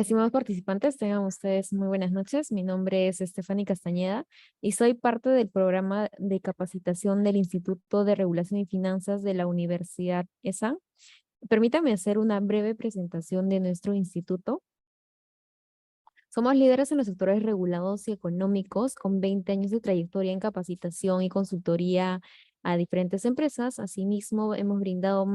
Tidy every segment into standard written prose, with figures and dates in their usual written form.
Estimados participantes, tengan ustedes muy buenas noches. Mi nombre es Stephanie Castañeda y soy parte del programa de capacitación del Instituto de Regulación y Finanzas de la Universidad ESA. Permítame hacer una breve presentación de nuestro instituto. Somos líderes en los sectores regulados y económicos con 20 años de trayectoria en capacitación y consultoría a diferentes empresas. Asimismo, tenemos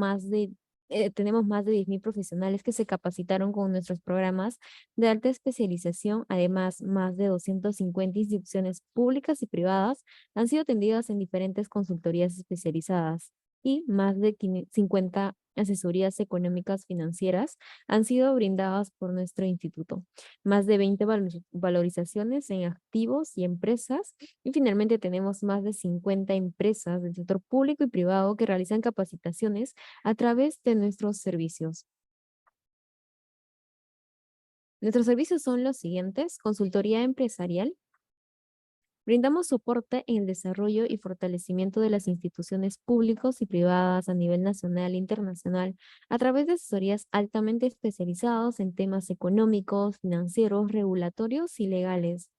más de 10.000 profesionales que se capacitaron con nuestros programas de alta especialización. Además, más de 250 instituciones públicas y privadas han sido atendidas en diferentes consultorías especializadas y más de 50 asesorías económicas financieras han sido brindadas por nuestro instituto, más de 20 valorizaciones en activos y empresas, y finalmente tenemos más de 50 empresas del sector público y privado que realizan capacitaciones a través de nuestros servicios. Nuestros servicios son los siguientes: consultoría empresarial. Brindamos soporte en el desarrollo y fortalecimiento de las instituciones públicas y privadas a nivel nacional e internacional a través de asesorías altamente especializadas en temas económicos, financieros, regulatorios y legales.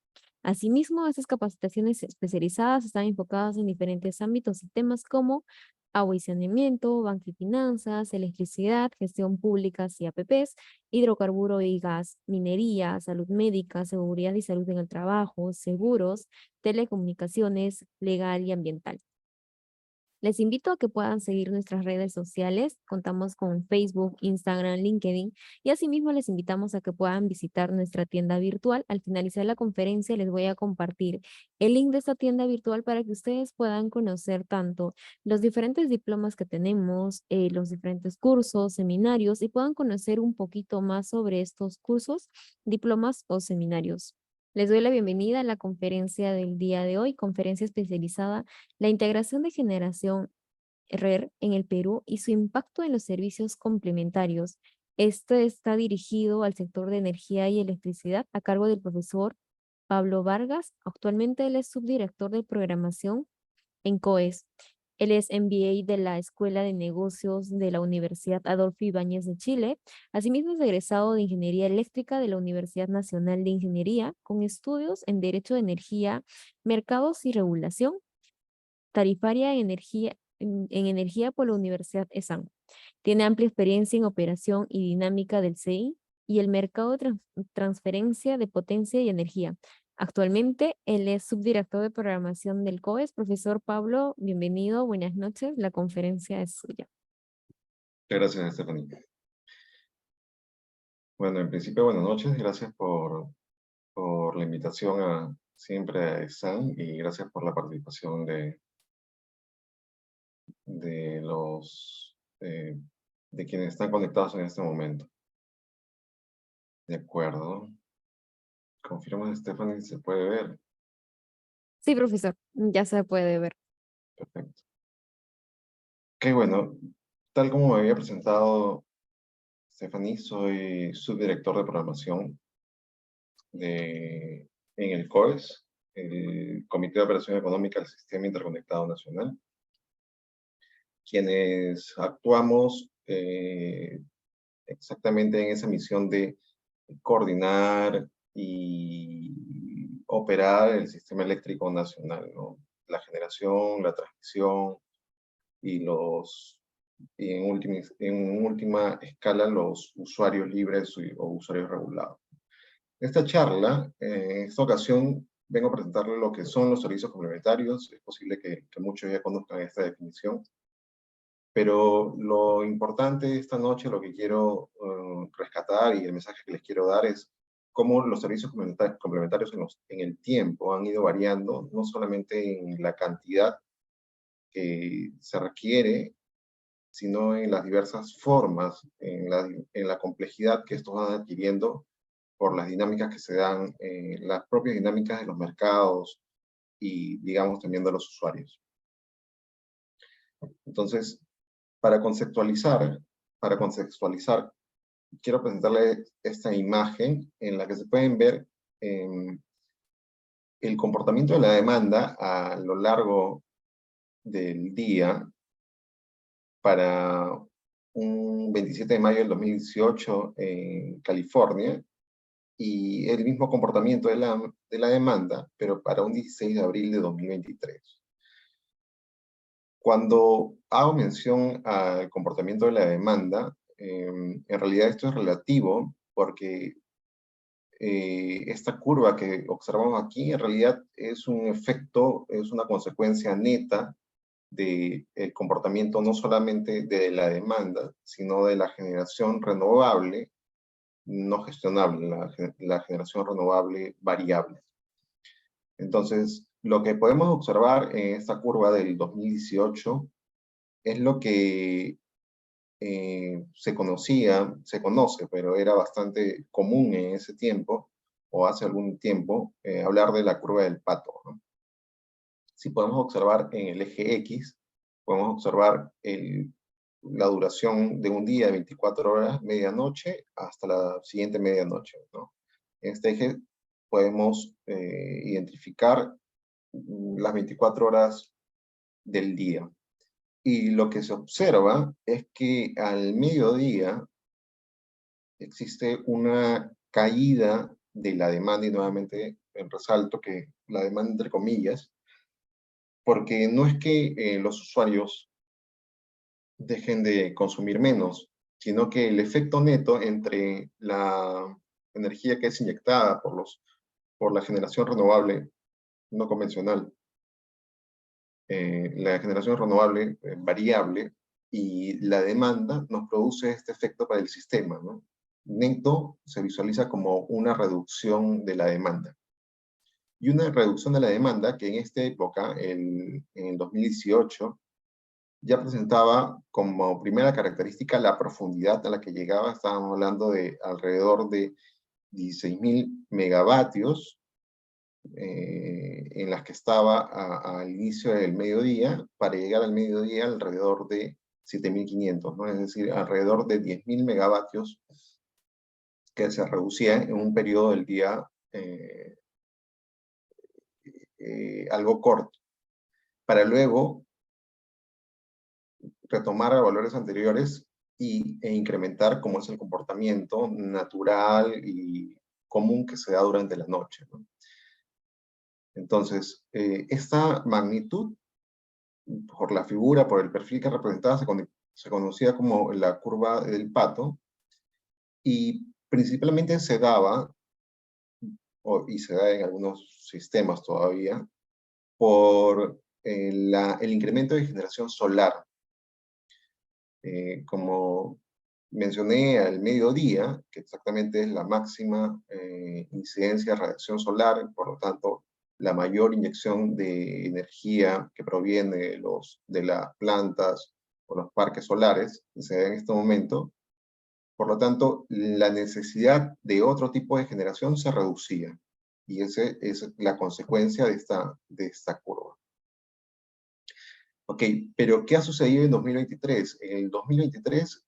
Asimismo, estas capacitaciones especializadas están enfocadas en diferentes ámbitos y temas como agua y saneamiento, banca y finanzas, electricidad, gestión pública y APPs, hidrocarburo y gas, minería, salud médica, seguridad y salud en el trabajo, seguros, telecomunicaciones, legal y ambiental. Les invito a que puedan seguir nuestras redes sociales. Contamos con Facebook, Instagram, LinkedIn, y asimismo les invitamos a que puedan visitar nuestra tienda virtual. Al finalizar la conferencia les voy a compartir el link de esta tienda virtual para que ustedes puedan conocer tanto los diferentes diplomas que tenemos, los diferentes cursos, seminarios, y puedan conocer un poquito más sobre estos cursos, diplomas o seminarios. Les doy la bienvenida a la conferencia del día de hoy, conferencia especializada: la integración de generación RER en el Perú y su impacto en los servicios complementarios. Este está dirigido al sector de energía y electricidad a cargo del profesor Pablo Vargas. Actualmente él es subdirector de programación en COES. Él es MBA de la Escuela de Negocios de la Universidad Adolfo Ibáñez de Chile. Asimismo es egresado de Ingeniería Eléctrica de la Universidad Nacional de Ingeniería, con estudios en Derecho de Energía, Mercados y Regulación Tarifaria en energía por la Universidad ESAN. Tiene amplia experiencia en operación y dinámica del CI y el mercado de transferencia de potencia y energía. Actualmente, él es subdirector de programación del COES. Profesor Pablo, bienvenido, buenas noches, la conferencia es suya. Muchas gracias, Stephanie. Bueno, en principio, buenas noches. Gracias por la invitación siempre a ESAN y gracias por la participación de de quienes están conectados en este momento. De acuerdo. Confirma, Stephanie, si se puede ver. Sí, profesor, ya se puede ver. Perfecto. Ok, bueno, tal como me había presentado Stephanie, soy subdirector de programación en el COES, el Comité de Operación Económica del Sistema Interconectado Nacional, quienes actuamos exactamente en esa misión de coordinar y operar el sistema eléctrico nacional, ¿no? La generación, la transmisión y en última escala los usuarios libres o usuarios regulados. En esta charla, en esta ocasión, vengo a presentarle lo que son los servicios complementarios. Es posible que muchos ya conozcan esta definición. Pero lo importante esta noche, lo que quiero rescatar y el mensaje que les quiero dar es cómo los servicios complementarios en el tiempo han ido variando, no solamente en la cantidad que se requiere, sino en las diversas formas, en la complejidad que estos van adquiriendo por las dinámicas que se dan, las propias dinámicas de los mercados y, digamos, también de los usuarios. Entonces, para contextualizar, quiero presentarle esta imagen en la que se pueden ver el comportamiento de la demanda a lo largo del día para un 27 de mayo del 2018 en California, y el mismo comportamiento de la demanda, pero para un 16 de abril de 2023. Cuando hago mención al comportamiento de la demanda, en realidad esto es relativo porque esta curva que observamos aquí en realidad es un efecto, es una consecuencia neta del comportamiento no solamente de la demanda, sino de la generación renovable no gestionable, la generación renovable variable. Entonces, lo que podemos observar en esta curva del 2018 es lo que se conoce, pero era bastante común en ese tiempo, o hace algún tiempo, hablar de la curva del pato, ¿no? Si podemos observar en el eje X, podemos observar la duración de un día de 24 horas, medianoche, hasta la siguiente medianoche, ¿no? En este eje podemos identificar las 24 horas del día. Y lo que se observa es que al mediodía existe una caída de la demanda, y nuevamente resalto que la demanda entre comillas, porque no es que los usuarios dejen de consumir menos, sino que el efecto neto entre la energía que es inyectada por la generación renovable no convencional, la generación renovable variable y la demanda nos produce este efecto para el sistema, ¿no? Neto se visualiza como una reducción de la demanda. Y una reducción de la demanda que en esta época, en el 2018, ya presentaba como primera característica la profundidad a la que llegaba. Estábamos hablando de alrededor de 16.000 megavatios, en las que estaba al inicio del mediodía, para llegar al mediodía alrededor de 7.500, ¿no? Es decir, alrededor de 10.000 megavatios que se reducían en un periodo del día algo corto, para luego retomar a valores anteriores e incrementar como es el comportamiento natural y común que se da durante la noche, ¿no? Entonces, esta magnitud, por la figura, por el perfil que representaba, se conocía como la curva del pato, y principalmente se daba, y se da en algunos sistemas todavía, por el incremento de generación solar. Como mencioné al mediodía, que exactamente es la máxima incidencia de radiación solar, por lo tanto, la mayor inyección de energía que proviene de las plantas o los parques solares que se da en este momento. Por lo tanto, la necesidad de otro tipo de generación se reducía. Y esa es la consecuencia de esta curva. Ok, pero ¿qué ha sucedido en 2023? En el 2023,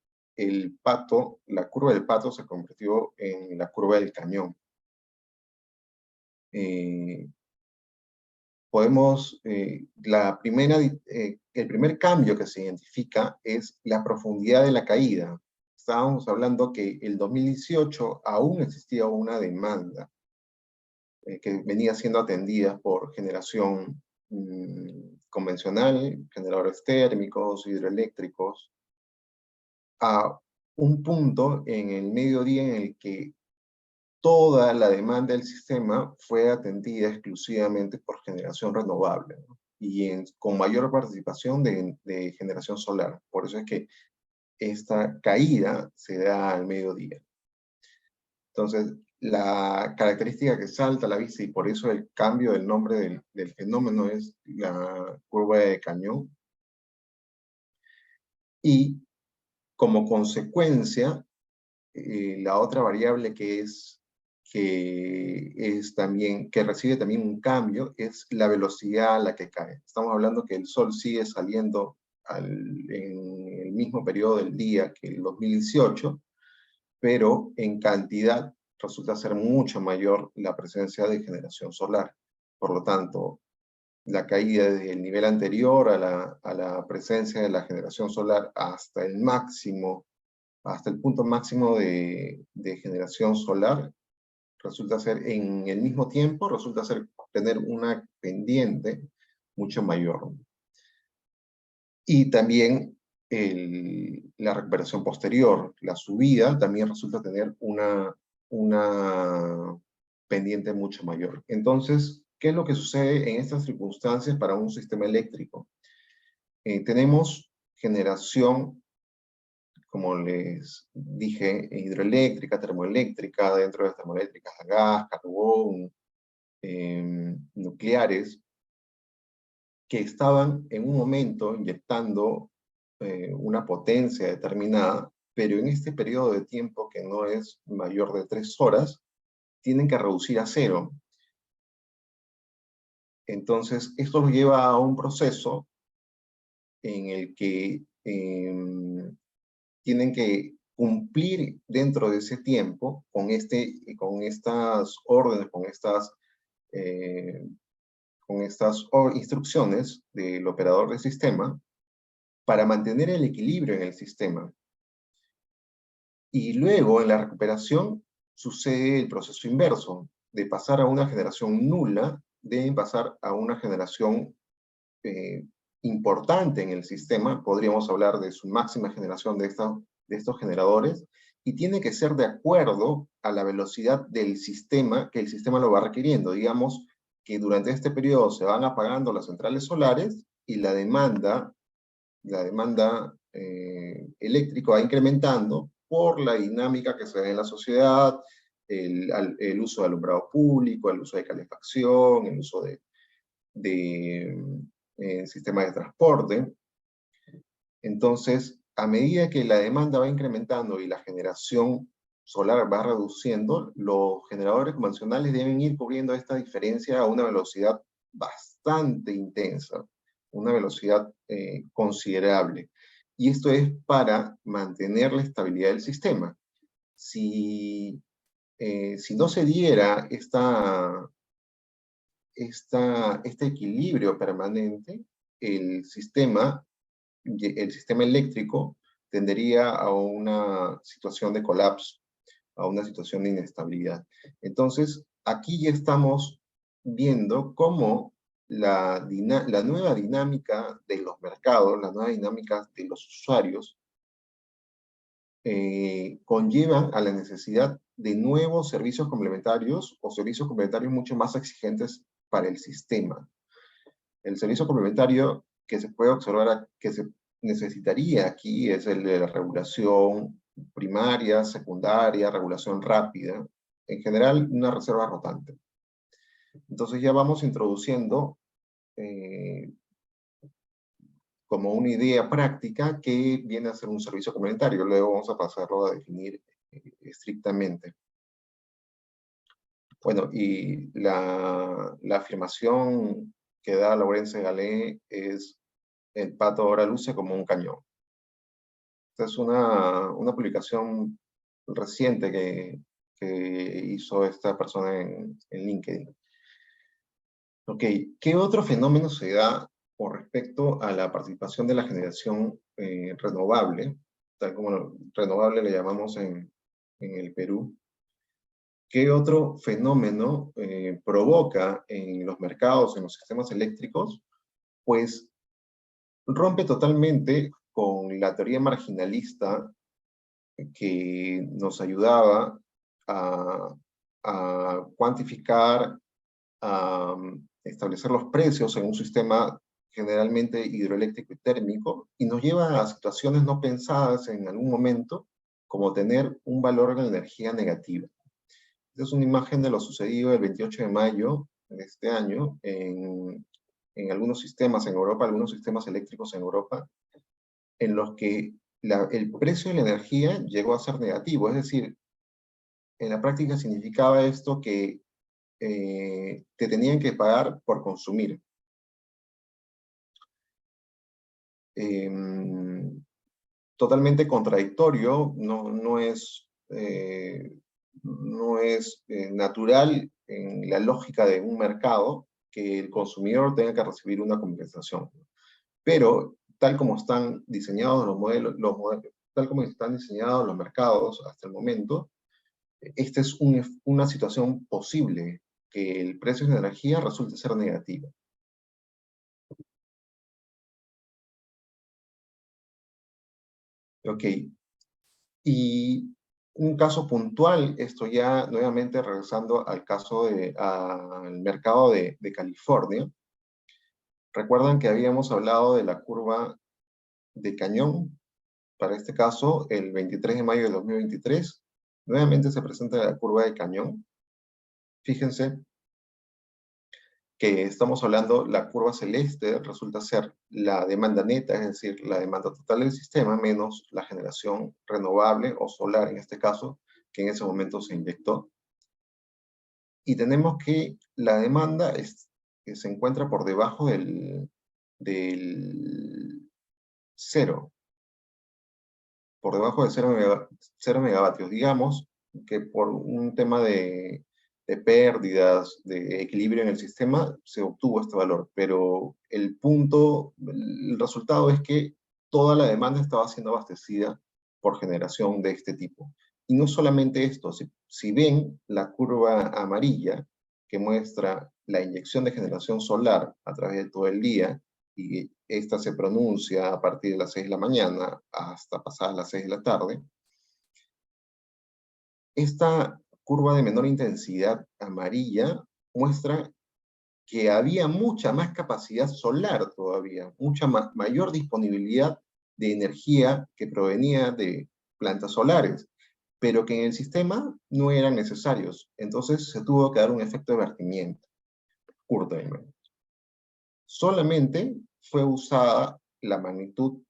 la curva del pato se convirtió en la curva del cañón. El primer cambio que se identifica es la profundidad de la caída. Estábamos hablando que el 2018 aún existía una demanda que venía siendo atendida por generación convencional, generadores térmicos, hidroeléctricos, a un punto en el mediodía en el que toda la demanda del sistema fue atendida exclusivamente por generación renovable, ¿no? Y con mayor participación de generación solar. Por eso es que esta caída se da al mediodía. Entonces, la característica que salta a la vista, y por eso el cambio del nombre del fenómeno, es la curva de cañón. Y como consecuencia, la otra variable que recibe también un cambio es la velocidad a la que cae. Estamos hablando que el Sol sigue saliendo en el mismo periodo del día que el 2018, pero en cantidad resulta ser mucho mayor la presencia de generación solar. Por lo tanto, la caída desde el nivel anterior a la presencia de la generación solar hasta el punto máximo de generación solar, resulta ser en el mismo tiempo, resulta ser tener una pendiente mucho mayor. Y también la recuperación posterior, la subida, también resulta tener una pendiente mucho mayor. Entonces, ¿qué es lo que sucede en estas circunstancias para un sistema eléctrico? Tenemos generación, como les dije, hidroeléctrica, termoeléctrica, dentro de las termoeléctricas a gas, carbón, nucleares, que estaban en un momento inyectando una potencia determinada, pero en este periodo de tiempo que no es mayor de 3 horas, tienen que reducir a cero. Entonces, esto los lleva a un proceso en el que tienen que cumplir dentro de ese tiempo con estas órdenes, con estas instrucciones del operador del sistema para mantener el equilibrio en el sistema. Y luego, en la recuperación, sucede el proceso inverso. De pasar a una generación nula, deben pasar a una generación importante en el sistema. Podríamos hablar de su máxima generación de estos generadores, y tiene que ser de acuerdo a la velocidad del sistema, que el sistema lo va requiriendo. Digamos que durante este periodo se van apagando las centrales solares y la demanda eléctrica va incrementando por la dinámica que se da en la sociedad, el uso de alumbrado público, el uso de calefacción, el uso de sistemas de transporte. Entonces, a medida que la demanda va incrementando y la generación solar va reduciendo, los generadores convencionales deben ir cubriendo esta diferencia a una velocidad bastante intensa, una velocidad considerable. Y esto es para mantener la estabilidad del sistema. Si no se diera este equilibrio permanente, el sistema eléctrico tendería a una situación de colapso, a una situación de inestabilidad. Entonces, aquí ya estamos viendo cómo la nueva dinámica de los mercados, la nueva dinámica de los usuarios, conllevan a la necesidad de nuevos servicios complementarios o servicios complementarios mucho más exigentes para el sistema. El servicio complementario que se puede observar, que se necesitaría aquí, es el de la regulación primaria, secundaria, regulación rápida, en general una reserva rotante. Entonces ya vamos introduciendo como una idea práctica que viene a ser un servicio complementario. Luego vamos a pasarlo a definir estrictamente. Bueno, y la afirmación que da Laurence Gallet es: el pato ahora luce como un cañón. Esta es una publicación reciente que hizo esta persona en LinkedIn. Ok, ¿qué otro fenómeno se da con respecto a la participación de la generación renovable, tal como renovable le llamamos en el Perú? ¿Qué otro fenómeno provoca en los mercados, en los sistemas eléctricos? Pues rompe totalmente con la teoría marginalista que nos ayudaba a cuantificar, a establecer los precios en un sistema generalmente hidroeléctrico y térmico, y nos lleva a situaciones no pensadas en algún momento, como tener un valor de energía negativa. Esta es una imagen de lo sucedido el 28 de mayo de este año en algunos sistemas en Europa, algunos sistemas eléctricos en Europa, en los que el precio de la energía llegó a ser negativo. Es decir, en la práctica significaba esto que te tenían que pagar por consumir. Totalmente contradictorio, no es natural en la lógica de un mercado que el consumidor tenga que recibir una compensación. Pero tal como están diseñados los modelos, tal como están diseñados los mercados hasta el momento, esta es una situación posible, que el precio de la energía resulte ser negativo. Ok, y un caso puntual, esto ya nuevamente regresando al caso al mercado de California. Recuerdan que habíamos hablado de la curva de Cañón. Para este caso, el 23 de mayo de 2023, nuevamente se presenta la curva de Cañón. Fíjense que estamos hablando, la curva celeste resulta ser la demanda neta, es decir, la demanda total del sistema, menos la generación renovable o solar, en este caso, que en ese momento se inyectó. Y tenemos que la demanda que se encuentra por debajo del cero, por debajo de 0 megavatios. Digamos que por un tema de pérdidas, de equilibrio en el sistema, se obtuvo este valor, pero el resultado es que toda la demanda estaba siendo abastecida por generación de este tipo. Y no solamente esto, si ven la curva amarilla que muestra la inyección de generación solar a través de todo el día, y esta se pronuncia a partir de las 6 de la mañana hasta pasadas las 6 de la tarde, esta curva de menor intensidad amarilla muestra que había mucha más capacidad solar todavía, mucha mayor disponibilidad de energía que provenía de plantas solares, pero que en el sistema no eran necesarios. Entonces se tuvo que dar un efecto de vertimiento, curtailment. Solamente fue usada la magnitud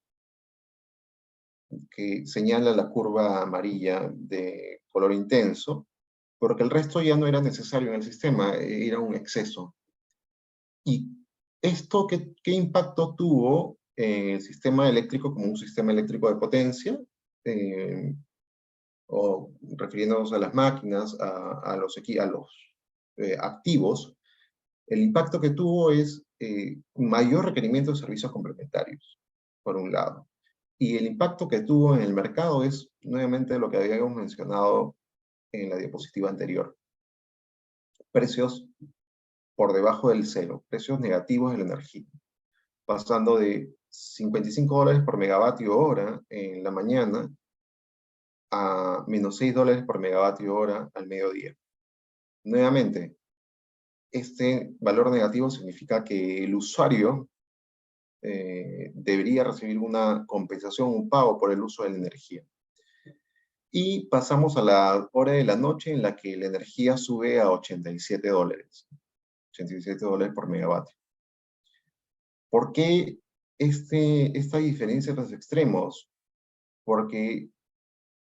que señala la curva amarilla de color intenso, porque el resto ya no era necesario en el sistema, era un exceso. ¿Y esto qué impacto tuvo en el sistema eléctrico como un sistema eléctrico de potencia? O refiriéndonos a las máquinas, a los activos, el impacto que tuvo es mayor requerimiento de servicios complementarios, por un lado. Y el impacto que tuvo en el mercado es nuevamente lo que habíamos mencionado en la diapositiva anterior. Precios por debajo del cero, precios negativos de la energía, pasando de $55 por megavatio hora en la mañana a menos $6 por megavatio hora al mediodía. Nuevamente, este valor negativo significa que el usuario debería recibir una compensación, un pago por el uso de la energía. Y pasamos a la hora de la noche en la que la energía sube a $87. $87 por megavatio. ¿Por qué esta diferencia de los extremos? Porque,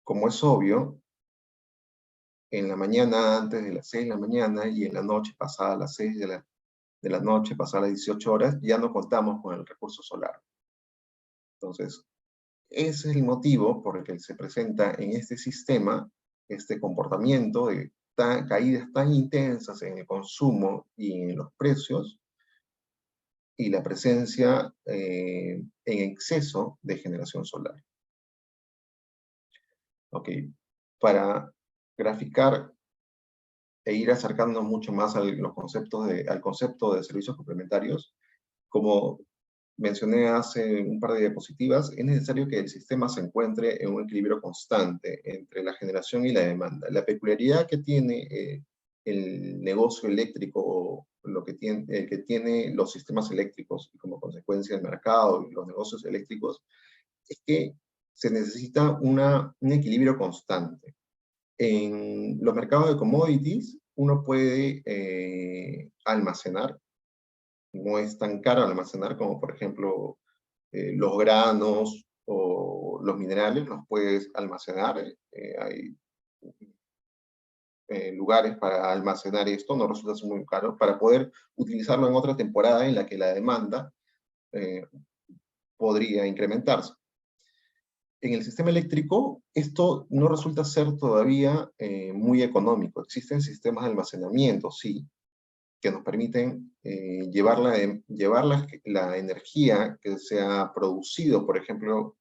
como es obvio, en la mañana antes de las 6 de la mañana y en la noche pasada las 6 de la noche, pasadas las 18 horas, ya no contamos con el recurso solar. Entonces, ese es el motivo por el que se presenta en este sistema este comportamiento de caídas tan intensas en el consumo y en los precios, y la presencia en exceso de generación solar. Ok, para graficar e ir acercándonos mucho más al concepto de servicios complementarios, como mencioné hace un par de diapositivas, es necesario que el sistema se encuentre en un equilibrio constante entre la generación y la demanda. La peculiaridad que tiene el negocio eléctrico, el que tiene los sistemas eléctricos y como consecuencia el mercado y los negocios eléctricos, es que se necesita un equilibrio constante. En los mercados de commodities, uno puede almacenar, no es tan caro almacenar como por ejemplo los granos o los minerales, los puedes almacenar. Hay lugares para almacenar esto, no resulta ser muy caro, para poder utilizarlo en otra temporada en la que la demanda eh, podría incrementarse. En el sistema eléctrico, esto no resulta ser todavía muy económico. Existen sistemas de almacenamiento, sí, que nos permiten llevar la energía que se ha producido, por ejemplo,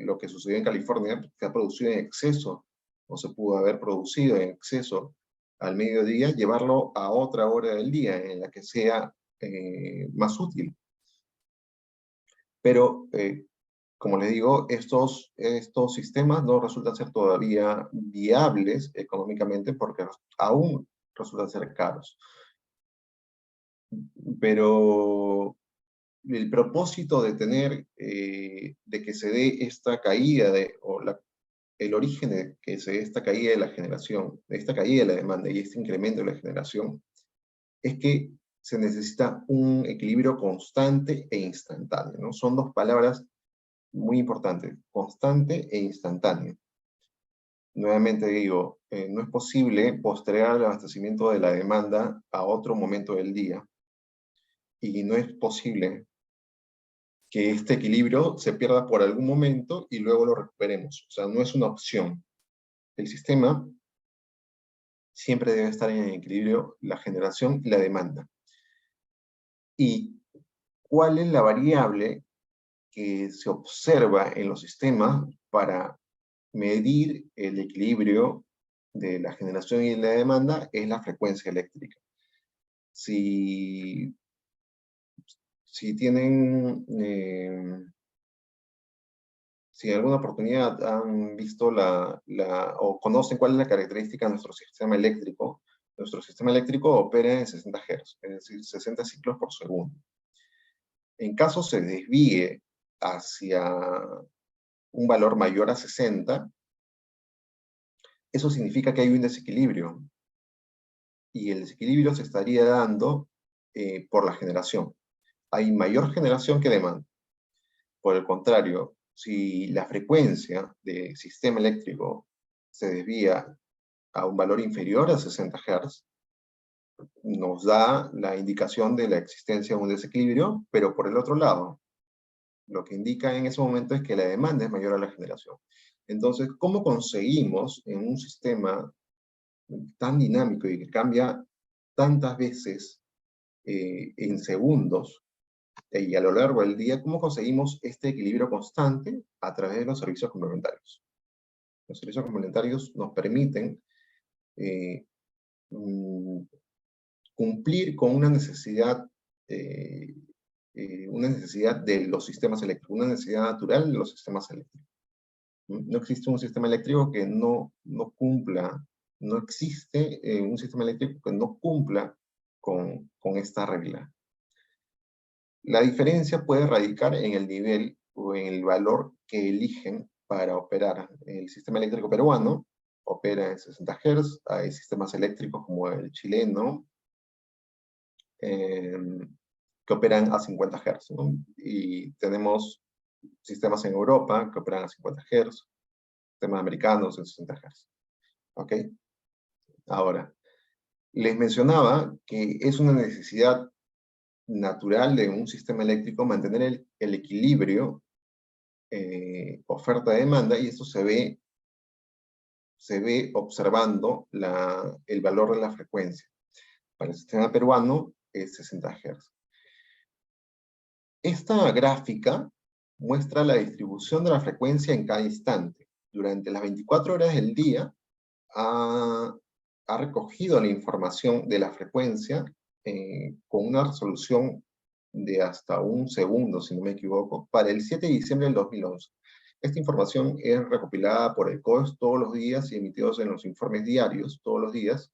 lo que sucedió en California, se ha producido en exceso o se pudo haber producido en exceso al mediodía, llevarlo a otra hora del día en la que sea más útil. Pero, como les digo, estos sistemas no resultan ser todavía viables económicamente porque aún resultan ser caros. Pero el propósito de tener, de que se dé esta caída, el origen de que se dé esta caída de la generación, de esta caída de la demanda y este incremento de la generación, es que se necesita un equilibrio constante e instantáneo, ¿no? Son dos palabras muy importantes, constante e instantáneo. Nuevamente digo, no es posible postergar el abastecimiento de la demanda a otro momento del día, y no es posible que este equilibrio se pierda por algún momento y luego lo recuperemos. O sea, no es una opción. El sistema siempre debe estar en equilibrio, la generación y la demanda. ¿Y cuál es la variable que se observa en los sistemas para medir el equilibrio de la generación y la demanda? Es la frecuencia eléctrica. Si tienen, si en alguna oportunidad han visto o conocen cuál es la característica de nuestro sistema eléctrico opera en 60 Hz, es decir, 60 ciclos por segundo. En caso se desvíe hacia un valor mayor a 60, eso significa que hay un desequilibrio. Y el desequilibrio se estaría dando por la generación. Hay mayor generación que demanda. Por el contrario, si la frecuencia del sistema eléctrico se desvía a un valor inferior a 60 Hz, nos da la indicación de la existencia de un desequilibrio, pero por el otro lado, lo que indica en ese momento es que la demanda es mayor a la generación. Entonces, ¿cómo conseguimos en un sistema tan dinámico y que cambia tantas veces en segundos y a lo largo del día, cómo conseguimos este equilibrio constante? A través de los servicios complementarios. Los servicios complementarios nos permiten cumplir con una necesidad de los sistemas eléctricos, una necesidad natural de los sistemas eléctricos. No existe un sistema eléctrico que no cumpla, no existe un sistema eléctrico que no cumpla con esta regla. La diferencia puede radicar en el nivel o en el valor que eligen para operar. El sistema eléctrico peruano opera en 60 Hz, hay sistemas eléctricos como el chileno, que operan a 50 Hz, ¿no? Y tenemos sistemas en Europa que operan a 50 Hz, sistemas americanos en 60 Hz. ¿Ok? Ahora, les mencionaba que es una necesidad natural de un sistema eléctrico mantener el equilibrio oferta-demanda, y esto se ve observando el valor de la frecuencia. Para el sistema peruano es 60 Hz. Esta gráfica muestra la distribución de la frecuencia en cada instante. Durante las 24 horas del día ha recogido la información de la frecuencia con una resolución de hasta 1 segundo, si no me equivoco, para el 7 de diciembre del 2011. Esta información es recopilada por el COES todos los días y emitidos en los informes diarios todos los días.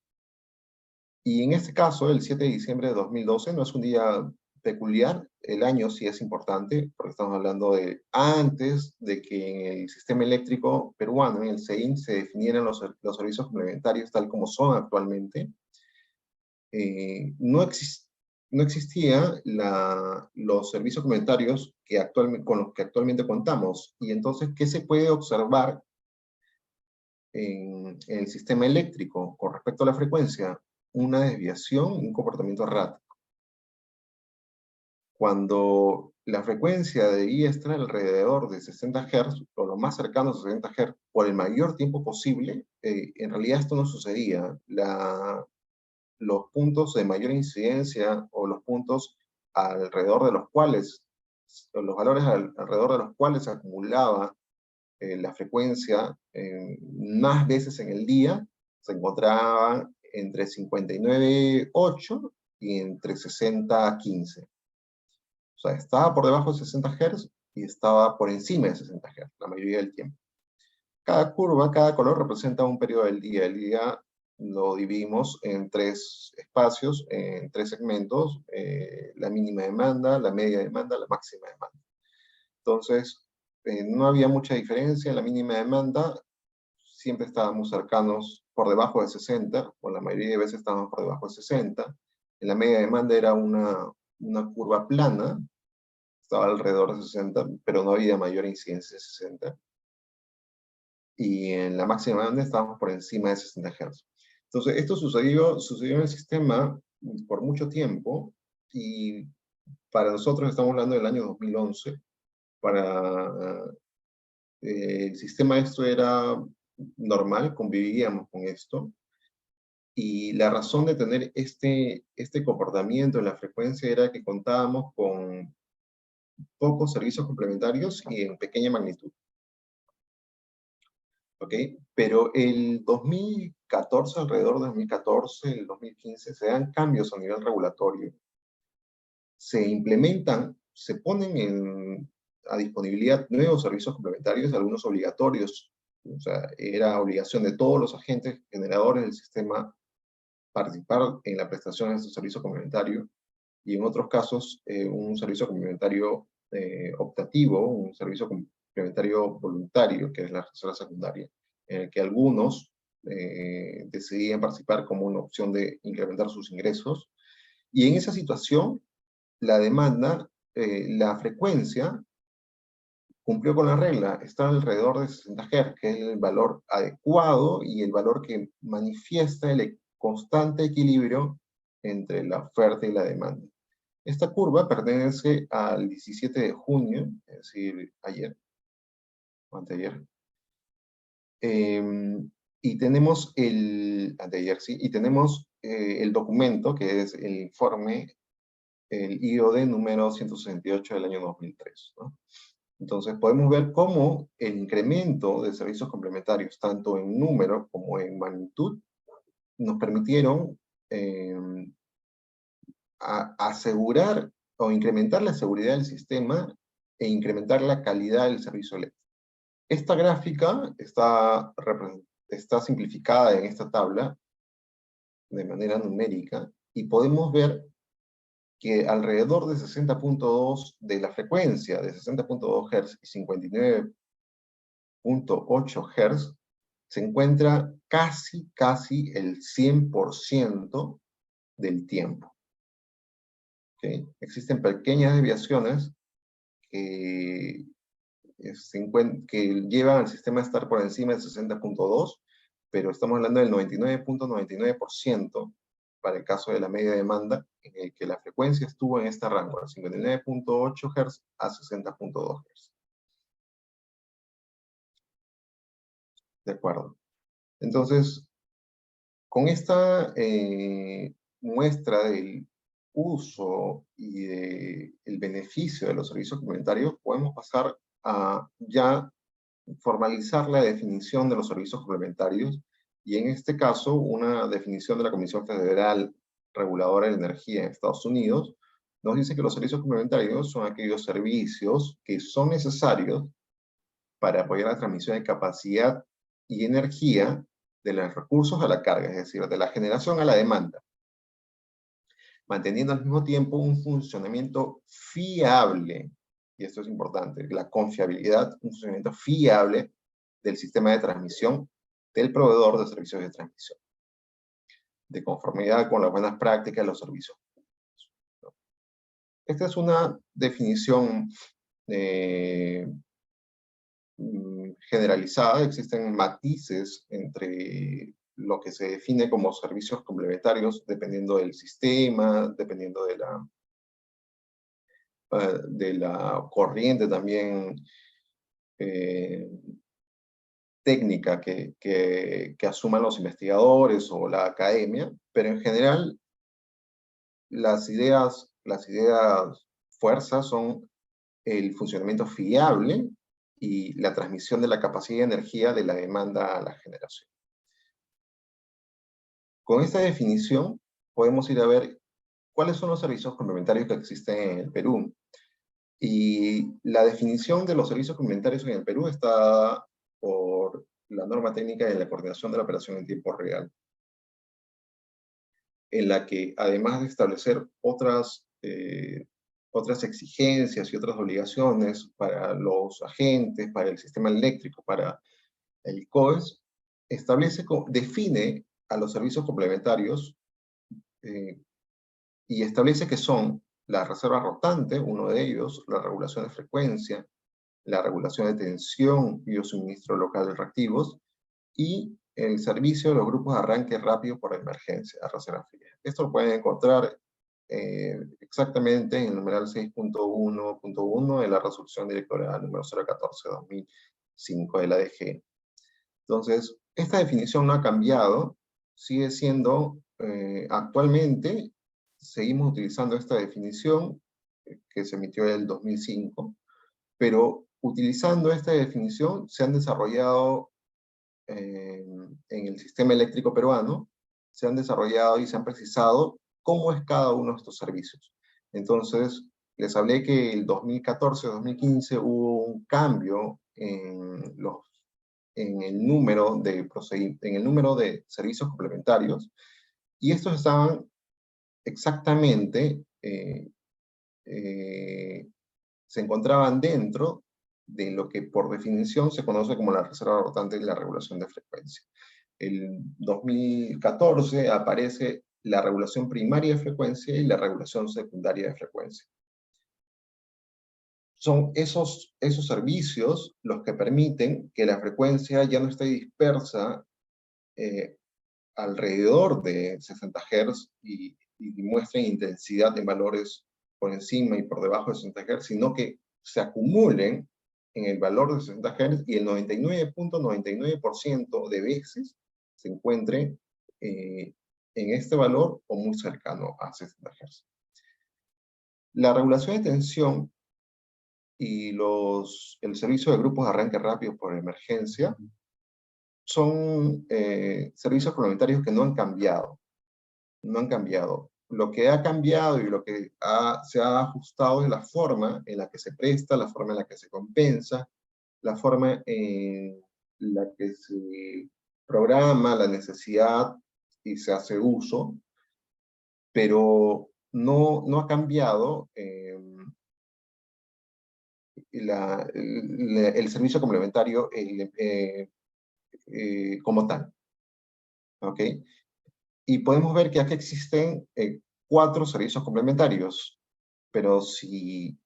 Y en este caso, el 7 de diciembre de 2012 no es un día peculiar, el año sí es importante, porque estamos hablando de antes de que en el sistema eléctrico peruano, en el SEIN, se definieran los servicios complementarios tal como son actualmente. No existían los servicios complementarios con los que actualmente contamos. Y entonces, ¿qué se puede observar en el sistema eléctrico con respecto a la frecuencia? Una desviación, un comportamiento errático. Cuando la frecuencia debía estar alrededor de 60 Hz, o lo más cercano a 60 Hz, por el mayor tiempo posible, en realidad esto no sucedía. Los puntos de mayor incidencia, o los puntos alrededor de los cuales, o los valores alrededor de los cuales se acumulaba la frecuencia más veces en el día se encontraba entre 59,8 y entre 60,15. O sea, estaba por debajo de 60 Hz y estaba por encima de 60 Hz la mayoría del tiempo. Cada curva, cada color representa un periodo del día. El día lo dividimos en 3 espacios, en 3 segmentos, la mínima demanda, la media demanda, la máxima demanda. Entonces, no había mucha diferencia. En la mínima demanda siempre estábamos cercanos por debajo de 60, o la mayoría de veces estábamos por debajo de 60. En la media demanda era una curva plana, estaba alrededor de 60, pero no había mayor incidencia de 60. Y en la máxima demanda estábamos por encima de 60 Hz. Entonces, esto sucedió en el sistema por mucho tiempo, y para nosotros estamos hablando del año 2011. Para el sistema esto era normal, convivíamos con esto, y la razón de tener este comportamiento en la frecuencia era que contábamos con pocos servicios complementarios y en pequeña magnitud. ¿Ok? Pero el 2014, alrededor de 2014, el 2015, se dan cambios a nivel regulatorio. Se implementan, se ponen a disponibilidad nuevos servicios complementarios, algunos obligatorios. O sea, era obligación de todos los agentes generadores del sistema participar en la prestación de estos servicios complementarios, y en otros casos un servicio complementario optativo, un servicio complementario voluntario, que es la reserva secundaria, en el que algunos decidían participar como una opción de incrementar sus ingresos. Y en esa situación, la demanda, la frecuencia, cumplió con la regla, está alrededor de 60 Hz, que es el valor adecuado y el valor que manifiesta el constante equilibrio entre la oferta y la demanda. Esta curva pertenece al 17 de junio, es decir, ayer, o anteayer. Y tenemos anteayer, sí, y tenemos el documento, que es el informe, el IOD número 168 del año 2003, ¿no? Entonces podemos ver cómo el incremento de servicios complementarios, tanto en número como en magnitud, nos permitieron asegurar o incrementar la seguridad del sistema e incrementar la calidad del servicio eléctrico. Esta gráfica está simplificada en esta tabla de manera numérica, y podemos ver que alrededor de 60,2 de la frecuencia de 60,2 Hz y 59,8 Hz se encuentra casi el 100% del tiempo. ¿Okay? Existen pequeñas desviaciones que llevan al sistema a estar por encima del 60,2, pero estamos hablando del 99,99% para el caso de la media demanda, en el que la frecuencia estuvo en este rango, de 59,8 Hz a 60,2 Hz. ¿De acuerdo? Entonces, con esta muestra del uso y del beneficio de los servicios complementarios, podemos pasar a ya formalizar la definición de los servicios complementarios, y en este caso una definición de la Comisión Federal Reguladora de Energía en Estados Unidos nos dice que los servicios complementarios son aquellos servicios que son necesarios para apoyar la transmisión de capacidad y energía de los recursos a la carga, es decir, de la generación a la demanda, manteniendo al mismo tiempo un funcionamiento fiable, y esto es importante, la confiabilidad, un funcionamiento fiable del sistema de transmisión del proveedor de servicios de transmisión, de conformidad con las buenas prácticas de los servicios. Esta es una definición generalizada. Existen matices entre lo que se define como servicios complementarios dependiendo del sistema, dependiendo de la corriente también técnica que asuman los investigadores o la academia, pero en general las ideas fuerzas son el funcionamiento fiable y la transmisión de la capacidad de energía de la demanda a la generación. Con esta definición podemos ir a ver cuáles son los servicios complementarios que existen en el Perú. Y la definición de los servicios complementarios en el Perú está dada por la norma técnica de la coordinación de la operación en tiempo real, en la que además de establecer otras exigencias y otras obligaciones para los agentes, para el sistema eléctrico, para el COES, define a los servicios complementarios y establece que son la reserva rotante, uno de ellos, la regulación de frecuencia, la regulación de tensión y o suministro local de reactivos, y el servicio de los grupos de arranque rápido por emergencia, a reserva fría. Esto lo pueden encontrar exactamente en el numeral 6.1.1 de la resolución directorial número 014/2005 de la DG. Entonces, esta definición no ha cambiado, sigue siendo, actualmente, seguimos utilizando esta definición que se emitió en el 2005, pero utilizando esta definición se han desarrollado en el sistema eléctrico peruano, se han desarrollado y se han precisado cómo es cada uno de estos servicios. Entonces, les hablé que el 2014-2015 hubo un cambio en el número de servicios complementarios, y estos estaban exactamente, se encontraban dentro de lo que por definición se conoce como la reserva rotante y la regulación de frecuencia. En 2014 aparece la regulación primaria de frecuencia y la regulación secundaria de frecuencia. Son esos servicios los que permiten que la frecuencia ya no esté dispersa alrededor de 60 Hz y muestren intensidad en valores por encima y por debajo de 60 Hz, sino que se acumulen en el valor de 60 Hz y el 99.99% de veces se encuentre en este valor o muy cercano a 60 Hz. La regulación de tensión y el servicio de grupos de arranque rápido por emergencia son servicios complementarios que no han cambiado. No han cambiado. Lo que ha cambiado y lo que se ha ajustado es la forma en la que se presta, la forma en la que se compensa, la forma en la que se programa la necesidad y se hace uso, pero no ha cambiado el servicio complementario como tal. ¿Ok? Y podemos ver que aquí existen 4 servicios complementarios, pero si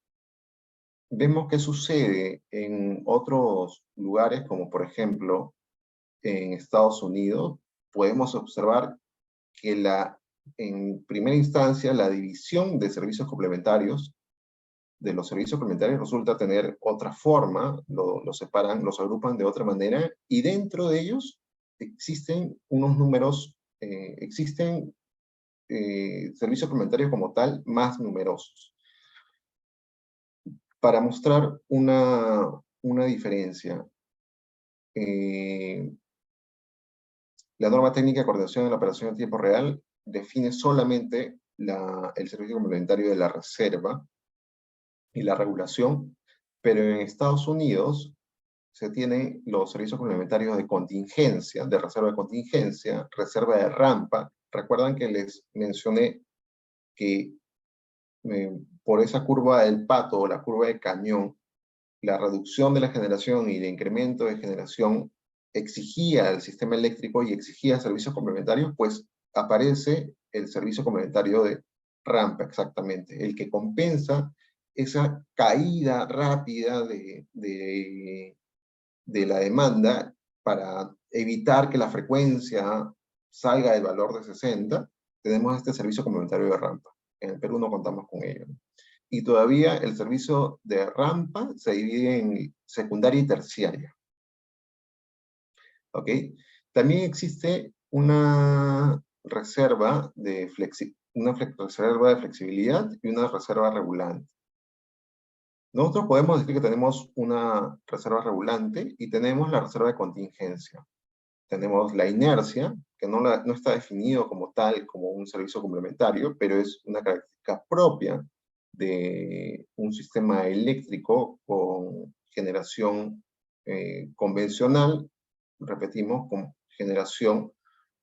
vemos qué sucede en otros lugares, como por ejemplo en Estados Unidos, podemos observar que en primera instancia la división de servicios complementarios, de los servicios complementarios, resulta tener otra forma, los separan, los agrupan de otra manera, y dentro de ellos existen unos números, servicios complementarios como tal más numerosos. Para mostrar una diferencia, la norma técnica de coordinación de la operación en tiempo real define solamente el servicio complementario de la reserva y la regulación, pero en Estados Unidos se tienen los servicios complementarios de contingencia, de reserva de contingencia, reserva de rampa. Recuerdan que les mencioné que por esa curva del pato o la curva de cañón, la reducción de la generación y el incremento de generación exigía al sistema eléctrico y exigía servicios complementarios, pues aparece el servicio complementario de rampa, exactamente, el que compensa esa caída rápida de la demanda para evitar que la frecuencia salga del valor de 60, tenemos este servicio complementario de rampa. En el Perú no contamos con ello. Y todavía el servicio de rampa se divide en secundaria y terciaria. ¿Ok? También existe una reserva de flexibilidad y una reserva regulante. Nosotros podemos decir que tenemos una reserva regulante y tenemos la reserva de contingencia. Tenemos la inercia, que no está definido como tal, como un servicio complementario, pero es una característica propia de un sistema eléctrico con generación convencional, repetimos, con generación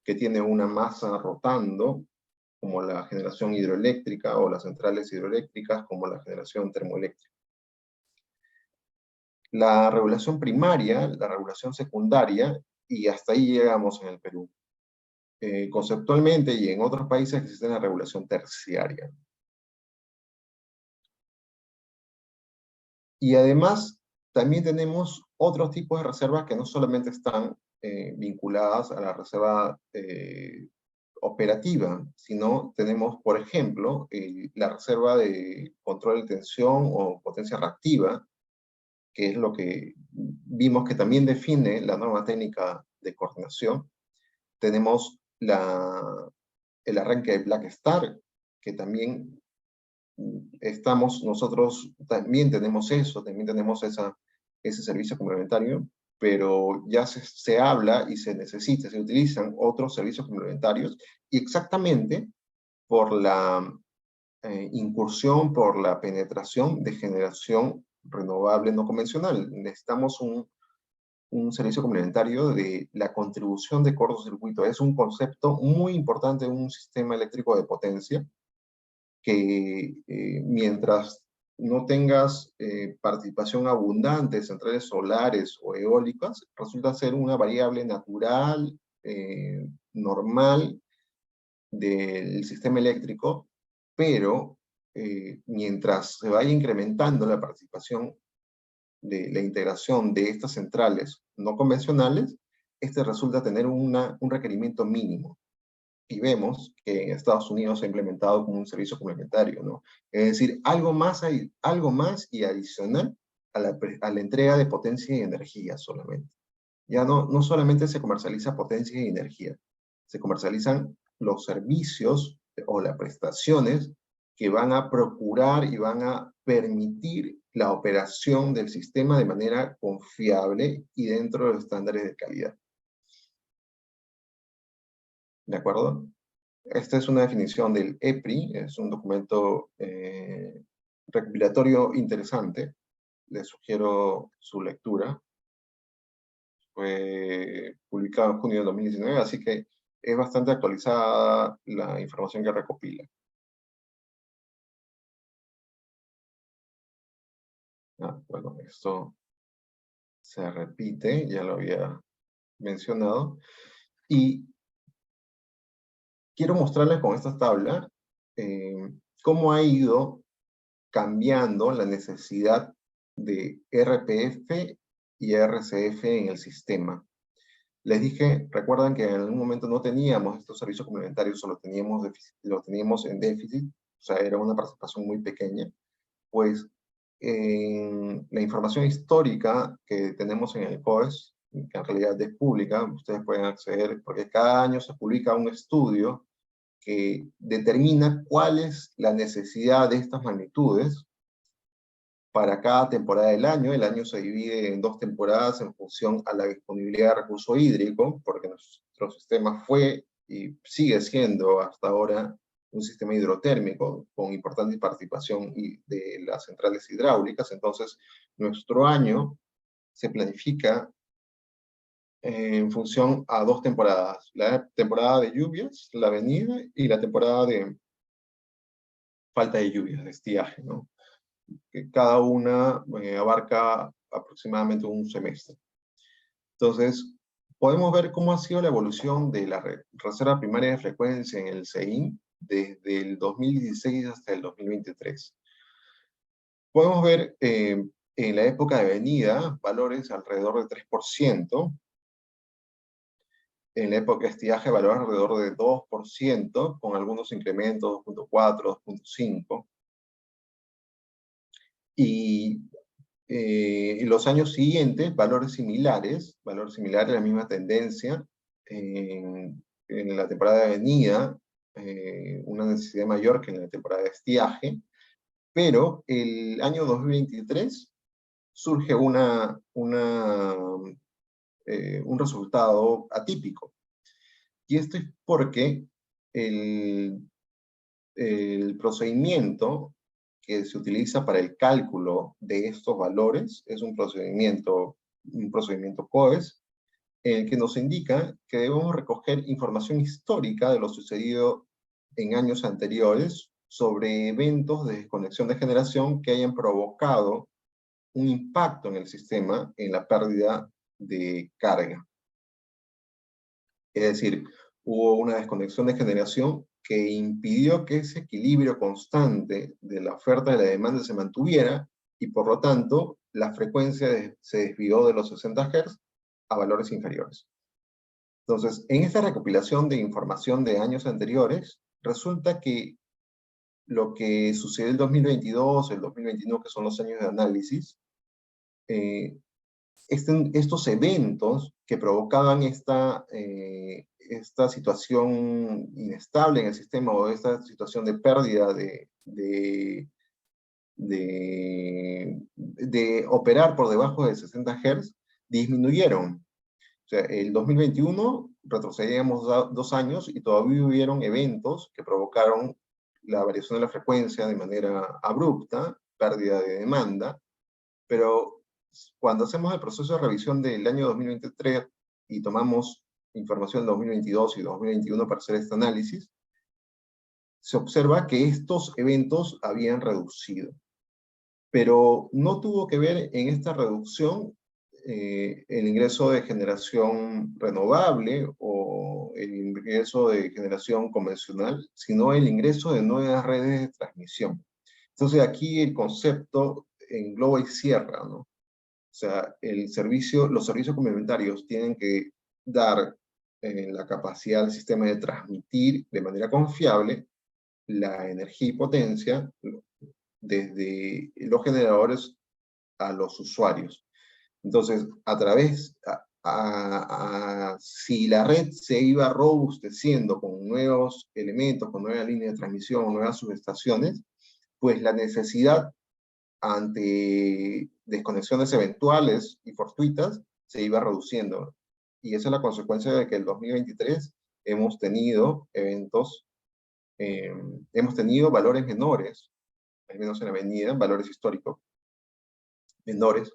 que tiene una masa rotando, como la generación hidroeléctrica o las centrales hidroeléctricas, como la generación termoeléctrica. La regulación primaria, la regulación secundaria, y hasta ahí llegamos en el Perú. Conceptualmente y en otros países existe la regulación terciaria. Y además, también tenemos otros tipos de reservas que no solamente están vinculadas a la reserva operativa, sino tenemos, por ejemplo, la reserva de control de tensión o potencia reactiva, que es lo que vimos que también define la norma técnica de coordinación. Tenemos el arranque de Black Star, que también nosotros también tenemos eso, también tenemos ese servicio complementario, pero ya se habla y se utilizan otros servicios complementarios, y exactamente por la incursión, por la penetración de generación renovable no convencional. Necesitamos un servicio complementario de la contribución de cortocircuito. Es un concepto muy importante en un sistema eléctrico de potencia, que mientras no tengas participación abundante de centrales solares o eólicas, resulta ser una variable natural, normal del sistema eléctrico, pero mientras se vaya incrementando la participación de la integración de estas centrales no convencionales, este resulta tener un requerimiento mínimo. Y vemos que en Estados Unidos se ha implementado como un servicio complementario, ¿no? Es decir, algo más y adicional a la entrega de potencia y energía solamente. Ya no solamente se comercializa potencia y energía, se comercializan los servicios o las prestaciones que van a procurar y van a permitir la operación del sistema de manera confiable y dentro de los estándares de calidad. ¿De acuerdo? Esta es una definición del EPRI, es un documento recopilatorio interesante. Les sugiero su lectura. Fue publicado en junio de 2019, así que es bastante actualizada la información que recopila. Bueno, esto se repite, ya lo había mencionado. Y quiero mostrarles con esta tabla cómo ha ido cambiando la necesidad de RPF y RCF en el sistema. Les dije, recuerdan que en algún momento no teníamos estos servicios complementarios, solo lo teníamos en déficit, o sea, era una participación muy pequeña. Pues en la información histórica que tenemos en el COES, que en realidad es pública, ustedes pueden acceder, porque cada año se publica un estudio que determina cuál es la necesidad de estas magnitudes para cada temporada del año. El año se divide en 2 temporadas en función a la disponibilidad de recurso hídrico, porque nuestro sistema fue y sigue siendo hasta ahora un sistema hidrotérmico con importante participación de las centrales hidráulicas. Entonces, nuestro año se planifica en función a 2 temporadas. La temporada de lluvias, la venida, y la temporada de falta de lluvias, de estiaje, ¿no? Que cada una abarca aproximadamente un semestre. Entonces, podemos ver cómo ha sido la evolución de la reserva primaria de frecuencia en el CEIN desde el 2016 hasta el 2023. Podemos ver en la época de venida valores alrededor del 3%, en la época de estiaje valores alrededor de 2%, con algunos incrementos, 2.4, 2.5. Y en los años siguientes, valores similares, la misma tendencia. En la temporada de venida, una necesidad mayor que en la temporada de estiaje, Pero el año 2023 surge un resultado atípico. Y esto es porque el, el procedimiento que se utiliza para el cálculo de estos valores es un procedimiento COES, en el que nos indica que debemos recoger información histórica de lo sucedido en años anteriores sobre eventos de desconexión de generación que hayan provocado un impacto en el sistema en la pérdida de carga. Es decir, hubo una desconexión de generación que impidió que ese equilibrio constante de la oferta y la demanda se mantuviera, y por lo tanto la frecuencia se desvió de los 60 Hz a valores inferiores. Entonces, en esta recopilación de información de años anteriores, resulta que lo que sucedió en el 2022, el 2021, que son los años de análisis, estos eventos que provocaban esta situación inestable en el sistema, o esta situación de pérdida de operar por debajo de 60 Hz, disminuyeron. O sea, el 2021 retrocedíamos 2 años y todavía hubieron eventos que provocaron la variación de la frecuencia de manera abrupta, pérdida de demanda, pero cuando hacemos el proceso de revisión del año 2023 y tomamos información de 2022 y 2021 para hacer este análisis, se observa que estos eventos habían reducido. Pero no tuvo que ver en esta reducción el ingreso de generación renovable o el ingreso de generación convencional, sino el ingreso de nuevas redes de transmisión. Entonces aquí el concepto engloba y cierra, ¿no? O sea, los servicios complementarios tienen que dar la capacidad del sistema de transmitir de manera confiable la energía y potencia desde los generadores a los usuarios. Entonces, si la red se iba robusteciendo con nuevos elementos, con nuevas líneas de transmisión, nuevas subestaciones, pues la necesidad ante desconexiones eventuales y fortuitas se iba reduciendo. Y esa es la consecuencia de que en el 2023 hemos tenido hemos tenido valores menores, al menos en la avenida, valores históricos menores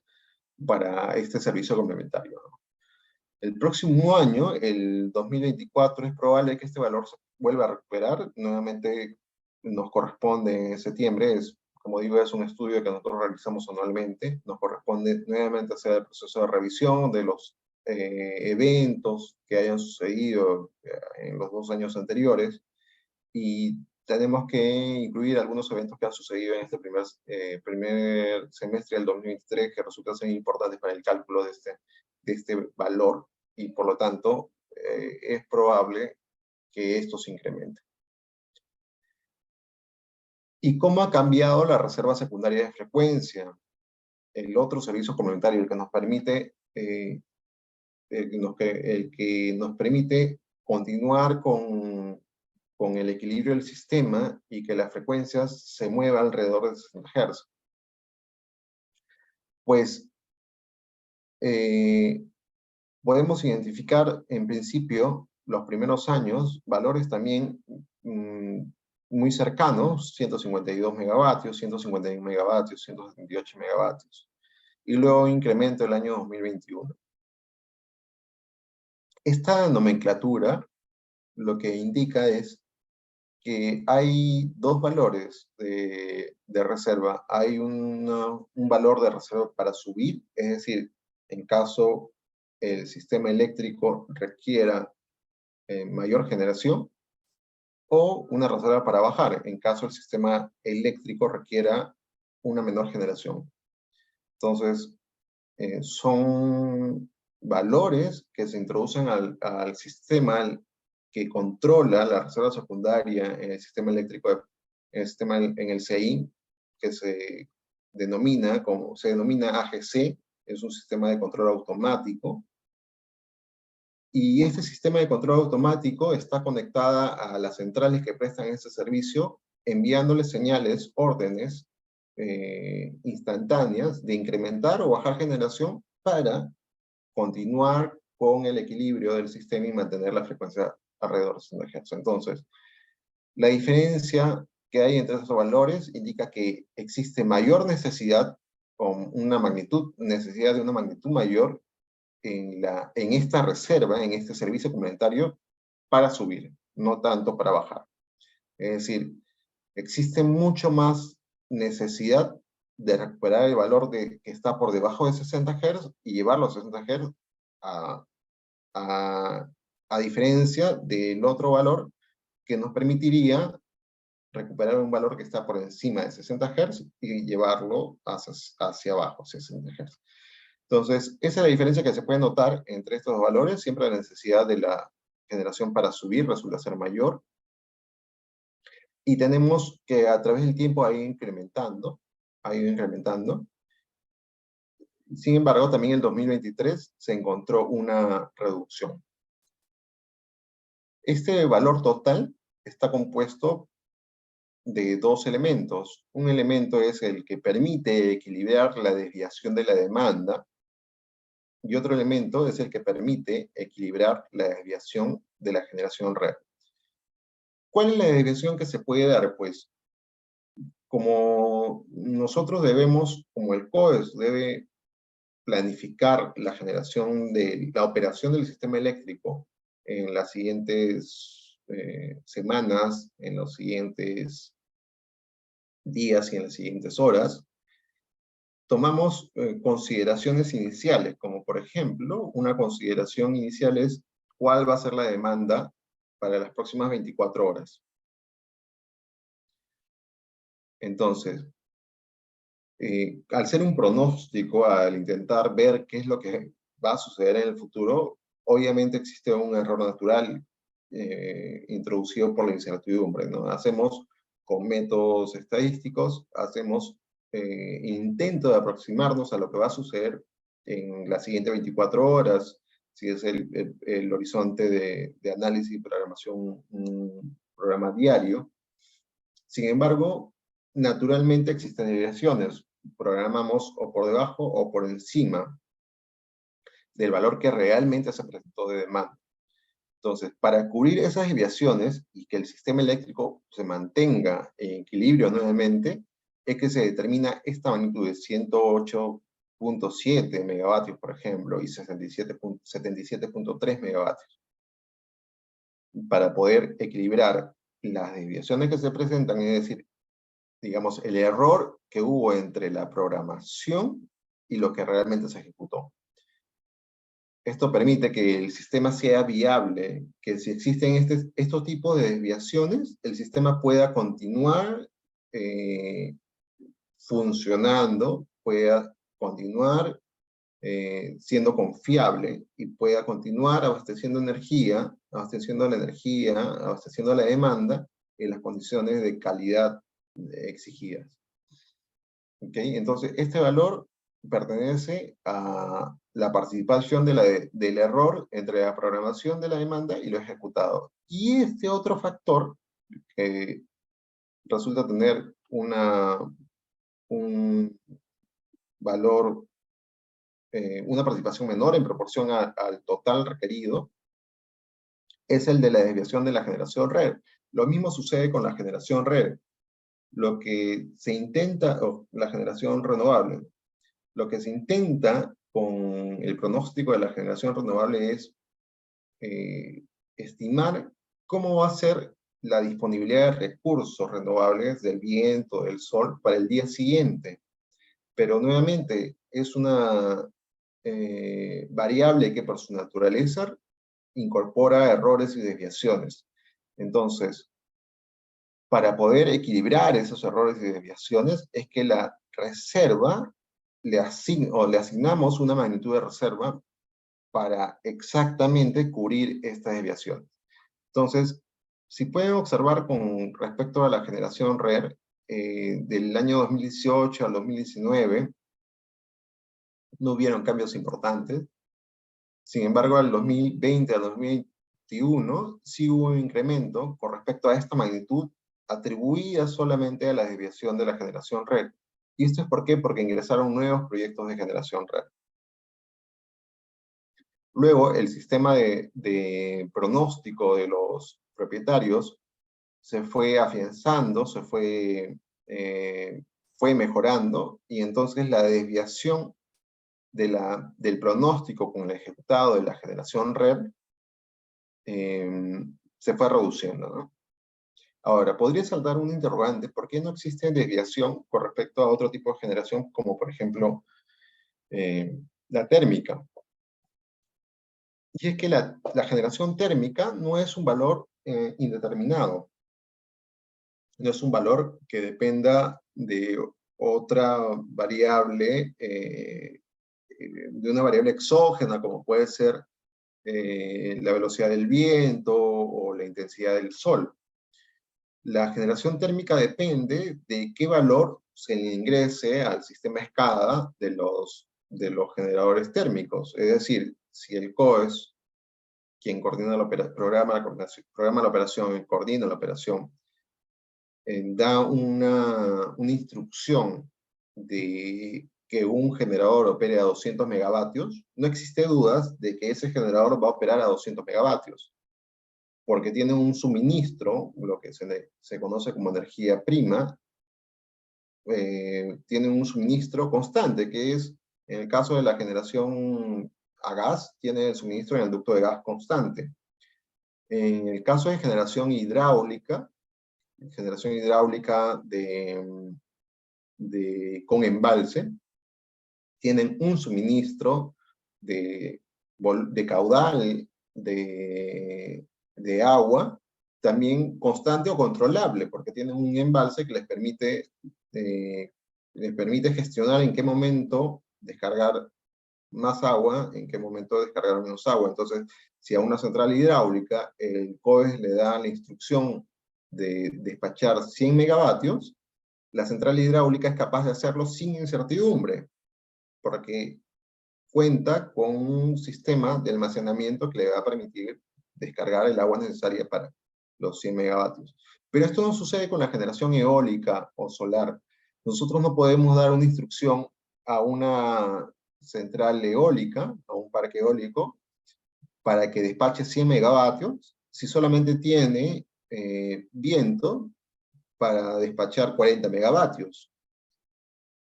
para este servicio complementario, ¿no? El próximo año, el 2024, es probable que este valor se vuelva a recuperar. Nuevamente nos corresponde en septiembre, como digo, es un estudio que nosotros realizamos anualmente. Nos corresponde nuevamente hacer el proceso de revisión de los eventos que hayan sucedido en los 2 años anteriores, y tenemos que incluir algunos eventos que han sucedido en este primer semestre del 2023 que resultan ser importantes para el cálculo de este valor, y por lo tanto es probable que esto se incremente. ¿Y cómo ha cambiado la reserva secundaria de frecuencia? El otro servicio complementario, el que nos permite, continuar con el equilibrio del sistema y que las frecuencias se muevan alrededor de 60 Hz. Pues podemos identificar en principio los primeros años valores también muy cercanos, 152 megavatios, 151 megavatios, 178 megavatios, y luego incremento el año 2021. Esta nomenclatura lo que indica es que hay dos valores de reserva. Hay un valor de reserva para subir, es decir, en caso el sistema eléctrico requiera mayor generación, o una reserva para bajar, en caso el sistema eléctrico requiera una menor generación. Entonces, son valores que se introducen al sistema que controla la reserva secundaria en el sistema eléctrico, en el CI, que se denomina AGC, es un sistema de control automático. Y este sistema de control automático está conectada a las centrales que prestan este servicio, enviándole señales, órdenes, instantáneas de incrementar o bajar generación para continuar con el equilibrio del sistema y mantener la frecuencia alrededor de 60 Hz. Entonces, la diferencia que hay entre esos valores indica que existe mayor necesidad, con una necesidad de una magnitud mayor en esta reserva, en este servicio complementario, para subir, no tanto para bajar. Es decir, existe mucho más necesidad de recuperar el valor que está por debajo de 60 Hz y llevarlo a 60 Hz a, a diferencia del otro valor que nos permitiría recuperar un valor que está por encima de 60 Hz y llevarlo hacia abajo, 60 Hz. Entonces, esa es la diferencia que se puede notar entre estos dos valores. Siempre la necesidad de la generación para subir resulta ser mayor. Y tenemos que a través del tiempo ha ido incrementando. Sin embargo, también en 2023 se encontró una reducción. Este valor total está compuesto de dos elementos. Un elemento es el que permite equilibrar la desviación de la demanda, y otro elemento es el que permite equilibrar la desviación de la generación red. ¿Cuál es la desviación que se puede dar? Pues, como nosotros debemos, como el COES debe planificar la generación de la operación del sistema eléctrico en las siguientes semanas, en los siguientes días y en las siguientes horas, tomamos consideraciones iniciales, como por ejemplo, una consideración inicial es cuál va a ser la demanda para las próximas 24 horas. Entonces, al ser un pronóstico, al intentar ver qué es lo que va a suceder en el futuro, obviamente existe un error natural introducido por la incertidumbre, ¿no? Hacemos con métodos estadísticos, hacemos intento de aproximarnos a lo que va a suceder en las siguientes 24 horas, si es el horizonte de análisis y programación, un programa diario. Sin embargo, naturalmente existen desviaciones. Programamos o por debajo o por encima del valor que realmente se presentó de demanda. Entonces, para cubrir esas desviaciones y que el sistema eléctrico se mantenga en equilibrio nuevamente, es que se determina esta magnitud de 108.7 megavatios, por ejemplo, y 77.3 megavatios, para poder equilibrar las desviaciones que se presentan, es decir, digamos, el error que hubo entre la programación y lo que realmente se ejecutó. Esto permite que el sistema sea viable, que si existen estos tipos de desviaciones, el sistema pueda continuar funcionando, pueda continuar siendo confiable y pueda continuar abasteciendo la energía, abasteciendo la demanda en las condiciones de calidad exigidas. ¿Okay? Entonces, este valor pertenece a la participación del error entre la programación de la demanda y lo ejecutado. Y este otro factor resulta tener un valor, una participación menor en proporción al total requerido, es el de la desviación de la generación red. Lo mismo sucede con la generación red. Lo que se intenta, la generación renovable, lo que se intenta con el pronóstico de la generación renovable es estimar cómo va a ser la disponibilidad de recursos renovables del viento, del sol, para el día siguiente. Pero nuevamente es una variable que por su naturaleza incorpora errores y desviaciones. Entonces, para poder equilibrar esos errores y desviaciones, es que la reserva le asignamos una magnitud de reserva para exactamente cubrir estas desviaciones. Entonces, si pueden observar con respecto a la generación RER, del año 2018 al 2019, no hubieron cambios importantes. Sin embargo, al 2020 al 2021, sí hubo un incremento con respecto a esta magnitud atribuida solamente a la desviación de la generación red. ¿Y esto es por qué? Porque ingresaron nuevos proyectos de generación red. Luego, el sistema de pronóstico de los propietarios se fue afianzando, fue mejorando, y entonces la desviación del pronóstico con el ejecutado de la generación red se fue reduciendo, ¿no? Ahora, podría saltar un interrogante: ¿por qué no existe desviación con respecto a otro tipo de generación, como por ejemplo la térmica? Y es que la generación térmica no es un valor indeterminado, no es un valor que dependa de otra variable, de una variable exógena, como puede ser la velocidad del viento o la intensidad del sol. La generación térmica depende de qué valor se le ingrese al sistema SCADA de los generadores térmicos. Es decir, si el COES, quien coordina programa la operación y coordina la operación, da una instrucción de que un generador opere a 200 megavatios, no existe dudas de que ese generador va a operar a 200 megavatios, porque tiene un suministro, lo que se conoce como energía prima, tiene un suministro constante, que es, en el caso de la generación a gas, tiene el suministro en el ducto de gas constante. En el caso de generación hidráulica con embalse, tienen un suministro de caudal de agua, también constante o controlable, porque tienen un embalse que les permite gestionar en qué momento descargar más agua, en qué momento descargar menos agua. Entonces, si a una central hidráulica el COES le da la instrucción de despachar 100 megavatios, la central hidráulica es capaz de hacerlo sin incertidumbre, porque cuenta con un sistema de almacenamiento que le va a permitir descargar el agua necesaria para los 100 megavatios. Pero esto no sucede con la generación eólica o solar. Nosotros no podemos dar una instrucción a una central eólica, a un parque eólico, para que despache 100 megavatios, si solamente tiene viento para despachar 40 megavatios.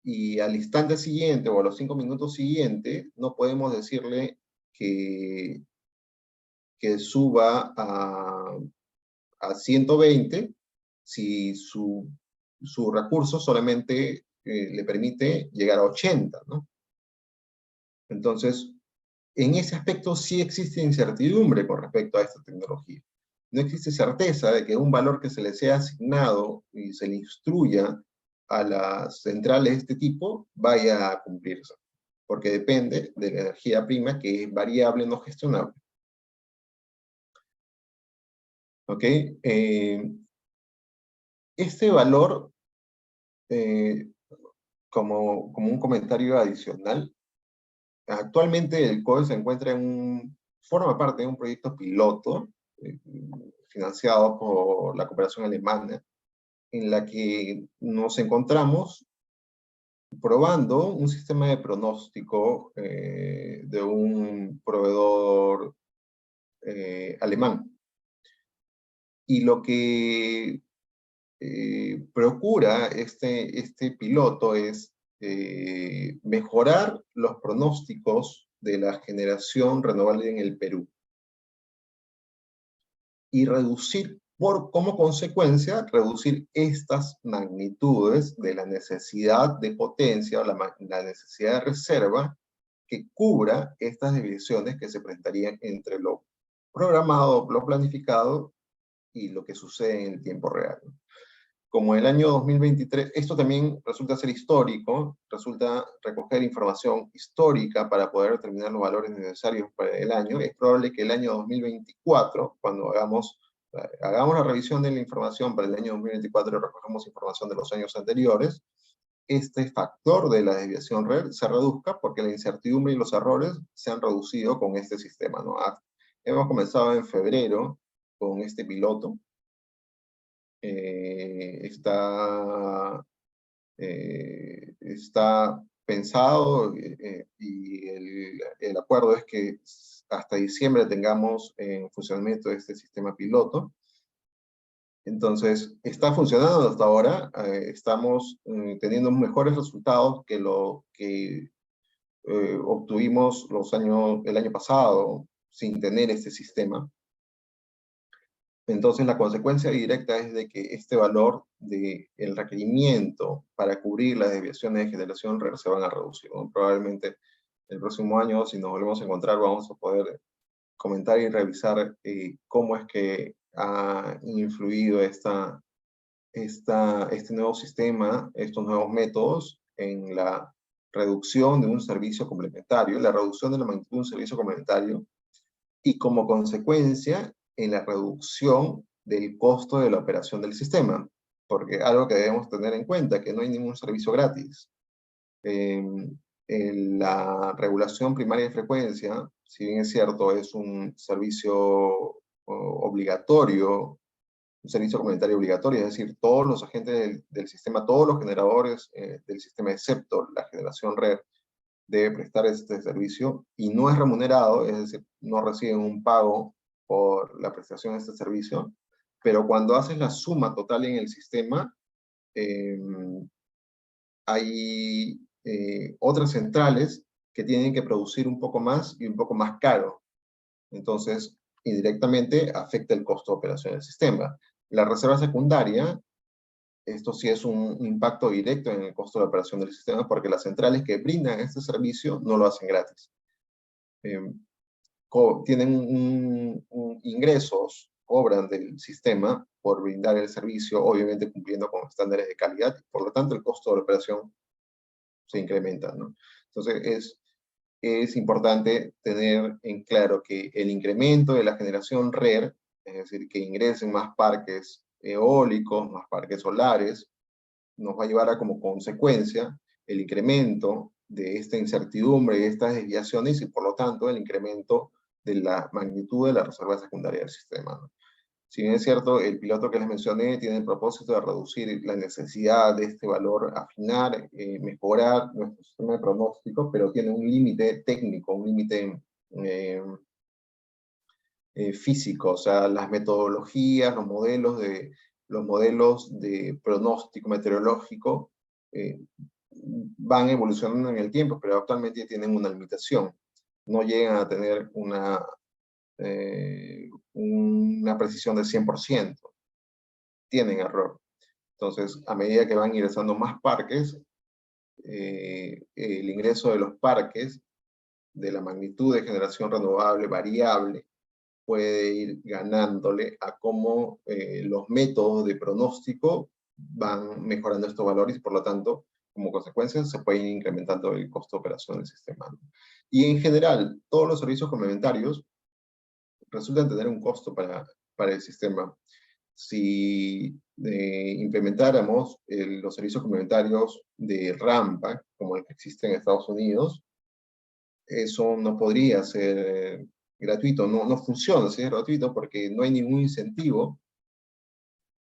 Y al instante siguiente o a los 5 minutos siguientes no podemos decirle que suba a 120 si su recurso solamente le permite llegar a 80, ¿no? Entonces, en ese aspecto sí existe incertidumbre con respecto a esta tecnología. No existe certeza de que un valor que se le sea asignado y se le instruya a las centrales de este tipo vaya a cumplirse, porque depende de la energía prima, que es variable, no gestionable. ¿Ok? Este valor, como un comentario adicional, actualmente el COE se encuentra forma parte de un proyecto piloto financiado por la cooperación alemana, en la que nos encontramos probando un sistema de pronóstico de un proveedor alemán. Y lo que procura este piloto es mejorar los pronósticos de la generación renovable en el Perú y como consecuencia, reducir estas magnitudes de la necesidad de potencia o la necesidad de reserva que cubra estas divisiones que se presentarían entre lo programado, lo planificado y lo que sucede en el tiempo real. Como el año 2023, esto también resulta ser histórico, resulta recoger información histórica para poder determinar los valores necesarios para el año. Es probable que el año 2024, cuando hagamos la revisión de la información para el año 2024 y recogemos información de los años anteriores, este factor de la desviación red se reduzca, porque la incertidumbre y los errores se han reducido con este sistema, ¿no? Hemos comenzado en febrero con este piloto. Está Está pensado y el acuerdo es que hasta diciembre tengamos en funcionamiento este sistema piloto. Entonces, está funcionando hasta ahora. Estamos teniendo mejores resultados que lo que obtuvimos el año pasado sin tener este sistema. Entonces, la consecuencia directa es de que este valor del requerimiento para cubrir las desviaciones de generación se van a reducir, ¿no? Probablemente el próximo año, si nos volvemos a encontrar, vamos a poder comentar y revisar cómo es que ha influido este nuevo sistema, estos nuevos métodos en la reducción de un servicio complementario, la reducción de la magnitud de un servicio complementario y como consecuencia en la reducción del costo de la operación del sistema. Porque algo que debemos tener en cuenta, que no hay ningún servicio gratis. En la regulación primaria de frecuencia, si bien es cierto, es un servicio obligatorio, un servicio complementario obligatorio, es decir, todos los agentes del sistema, todos los generadores del sistema, excepto la generación red, debe prestar este servicio y no es remunerado, es decir, no reciben un pago por la prestación de este servicio, pero cuando haces la suma total en el sistema, eh, hay otras centrales que tienen que producir un poco más y un poco más caro. Entonces, indirectamente afecta el costo de operación del sistema. La reserva secundaria, esto sí es un impacto directo en el costo de operación del sistema porque las centrales que brindan este servicio no lo hacen gratis. Eh, tienen ingresos, cobran del sistema por brindar el servicio, obviamente cumpliendo con estándares de calidad, por lo tanto el costo de la operación se incrementa, ¿no? Entonces es importante tener en claro que el incremento de la generación RER, es decir, que ingresen más parques eólicos, más parques solares, nos va a llevar a como consecuencia el incremento de esta incertidumbre y estas desviaciones y por lo tanto el incremento de la magnitud de la reserva secundaria del sistema, ¿no? Si bien es cierto, el piloto que les mencioné tiene el propósito de reducir la necesidad de este valor, afinar, mejorar nuestro sistema de pronóstico, pero tiene un límite técnico, un límite eh, físico, o sea, las metodologías, los modelos de pronóstico meteorológico eh, van evolucionando en el tiempo, pero actualmente tienen una limitación. No llegan a tener una precisión de 100%. Tienen error. Entonces, a medida que van ingresando más parques, el ingreso de los parques, de la magnitud de generación renovable variable, puede ir ganándole a cómo los métodos de pronóstico van mejorando estos valores y por lo tanto, como consecuencia, se puede ir incrementando el costo de operación del sistema, ¿no? Y en general, todos los servicios complementarios resultan tener un costo para el sistema. Si implementáramos los servicios complementarios de rampa, como el que existe en Estados Unidos, eso no podría ser gratuito, no funciona si es gratuito porque no hay ningún incentivo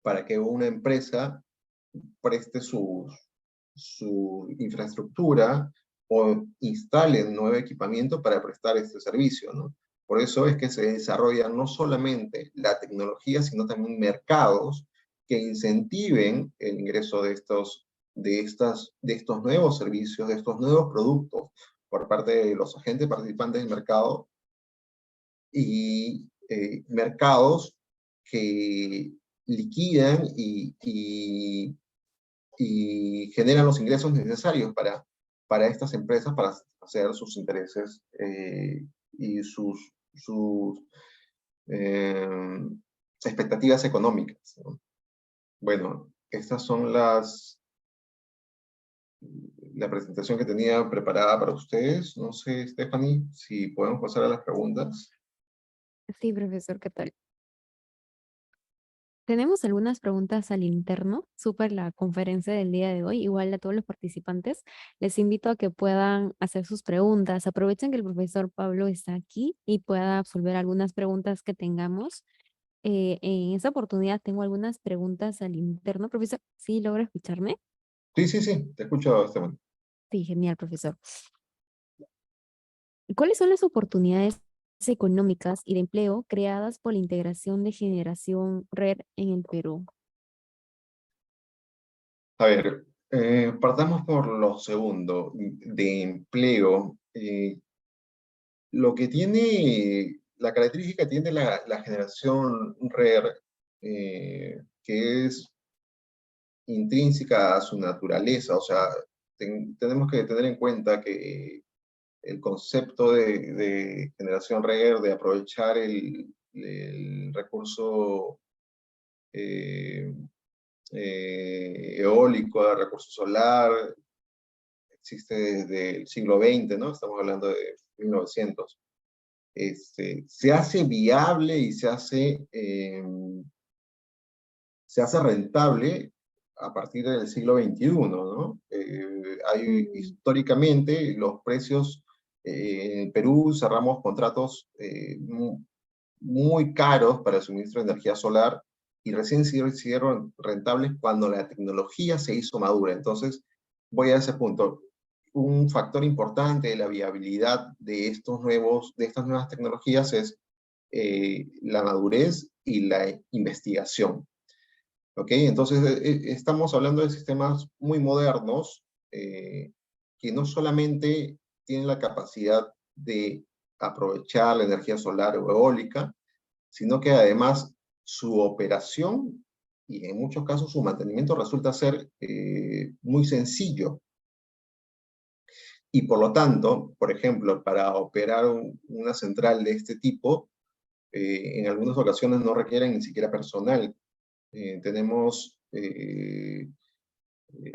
para que una empresa preste su infraestructura o instale nuevo equipamiento para prestar este servicio, ¿no? Por eso es que se desarrolla no solamente la tecnología, sino también mercados que incentiven el ingreso de estos nuevos servicios, de estos nuevos productos por parte de los agentes participantes del mercado y mercados que liquidan y generan los ingresos necesarios para estas empresas para hacer sus intereses y sus eh, expectativas económicas, ¿no? Bueno, estas son la presentación que tenía preparada para ustedes. No sé, Stephanie, si podemos pasar a las preguntas. Sí, profesor, ¿qué tal? Tenemos algunas preguntas al interno, súper la conferencia del día de hoy, igual a todos los participantes. Les invito a que puedan hacer sus preguntas. Aprovechen que el profesor Pablo está aquí y pueda absolver algunas preguntas que tengamos. En esta oportunidad tengo algunas preguntas al interno. Profesor, ¿sí logra escucharme? Sí, sí, sí, te escucho, Esteban. Sí, genial, profesor. ¿Cuáles son las oportunidades económicas y de empleo creadas por la integración de generación red en el Perú? A ver, partamos por lo segundo, de empleo. Lo que tiene, la característica tiene la generación RER, que es intrínseca a su naturaleza, o sea, tenemos que tener en cuenta que el concepto de generación RER, de aprovechar el recurso eh, eólico, el recurso solar, existe desde el siglo XX, ¿no? Estamos hablando de 1900. Se hace viable y se hace rentable a partir del siglo XXI, ¿no? Mm, Históricamente los precios en Perú cerramos contratos muy caros para el suministro de energía solar y recién se hicieron rentables cuando la tecnología se hizo madura. Entonces, voy a ese punto. Un factor importante de la viabilidad de de estas nuevas tecnologías es la madurez y la investigación. ¿Ok? Entonces, estamos hablando de sistemas muy modernos que no solamente tienen la capacidad de aprovechar la energía solar o eólica, sino que además su operación y en muchos casos su mantenimiento resulta ser muy sencillo. Y por lo tanto, por ejemplo, para operar una central de este tipo, en algunas ocasiones no requieren ni siquiera personal.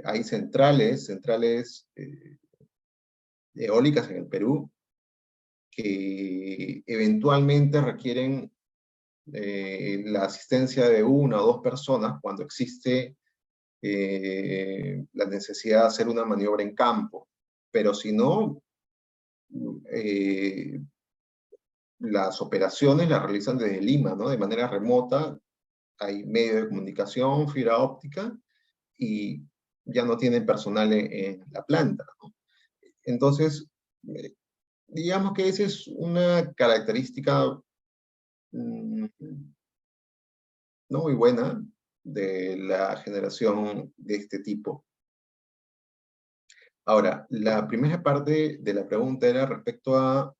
Hay centrales eólicas en el Perú que eventualmente requieren la asistencia de una o dos personas cuando existe la necesidad de hacer una maniobra en campo. Pero si no, eh, las operaciones las realizan desde Lima, ¿no? De manera remota, hay medio de comunicación, fibra óptica, y ya no tienen personal en la planta, ¿no? Entonces, eh, digamos que esa es una característica mm, no muy buena de la generación de este tipo. Ahora, la primera parte de la pregunta era respecto a,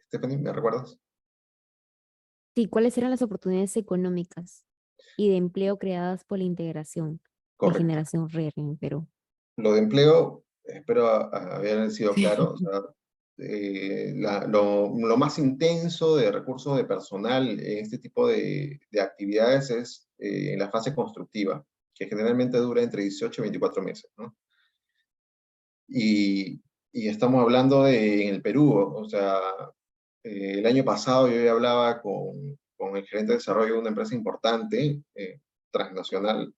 Stephanie, ¿me recuerdas? sí, ¿cuáles eran las oportunidades económicas y de empleo creadas por la integración de Correcto. generación red en el Perú? Lo de empleo, espero haber sido claro, o sea, lo más intenso de recursos de personal en este tipo de actividades es en la fase constructiva, que generalmente dura entre 18 y 24 meses, ¿no? Y estamos hablando en el Perú, o sea, el año pasado yo ya hablaba con el gerente de desarrollo de una empresa importante, transnacional,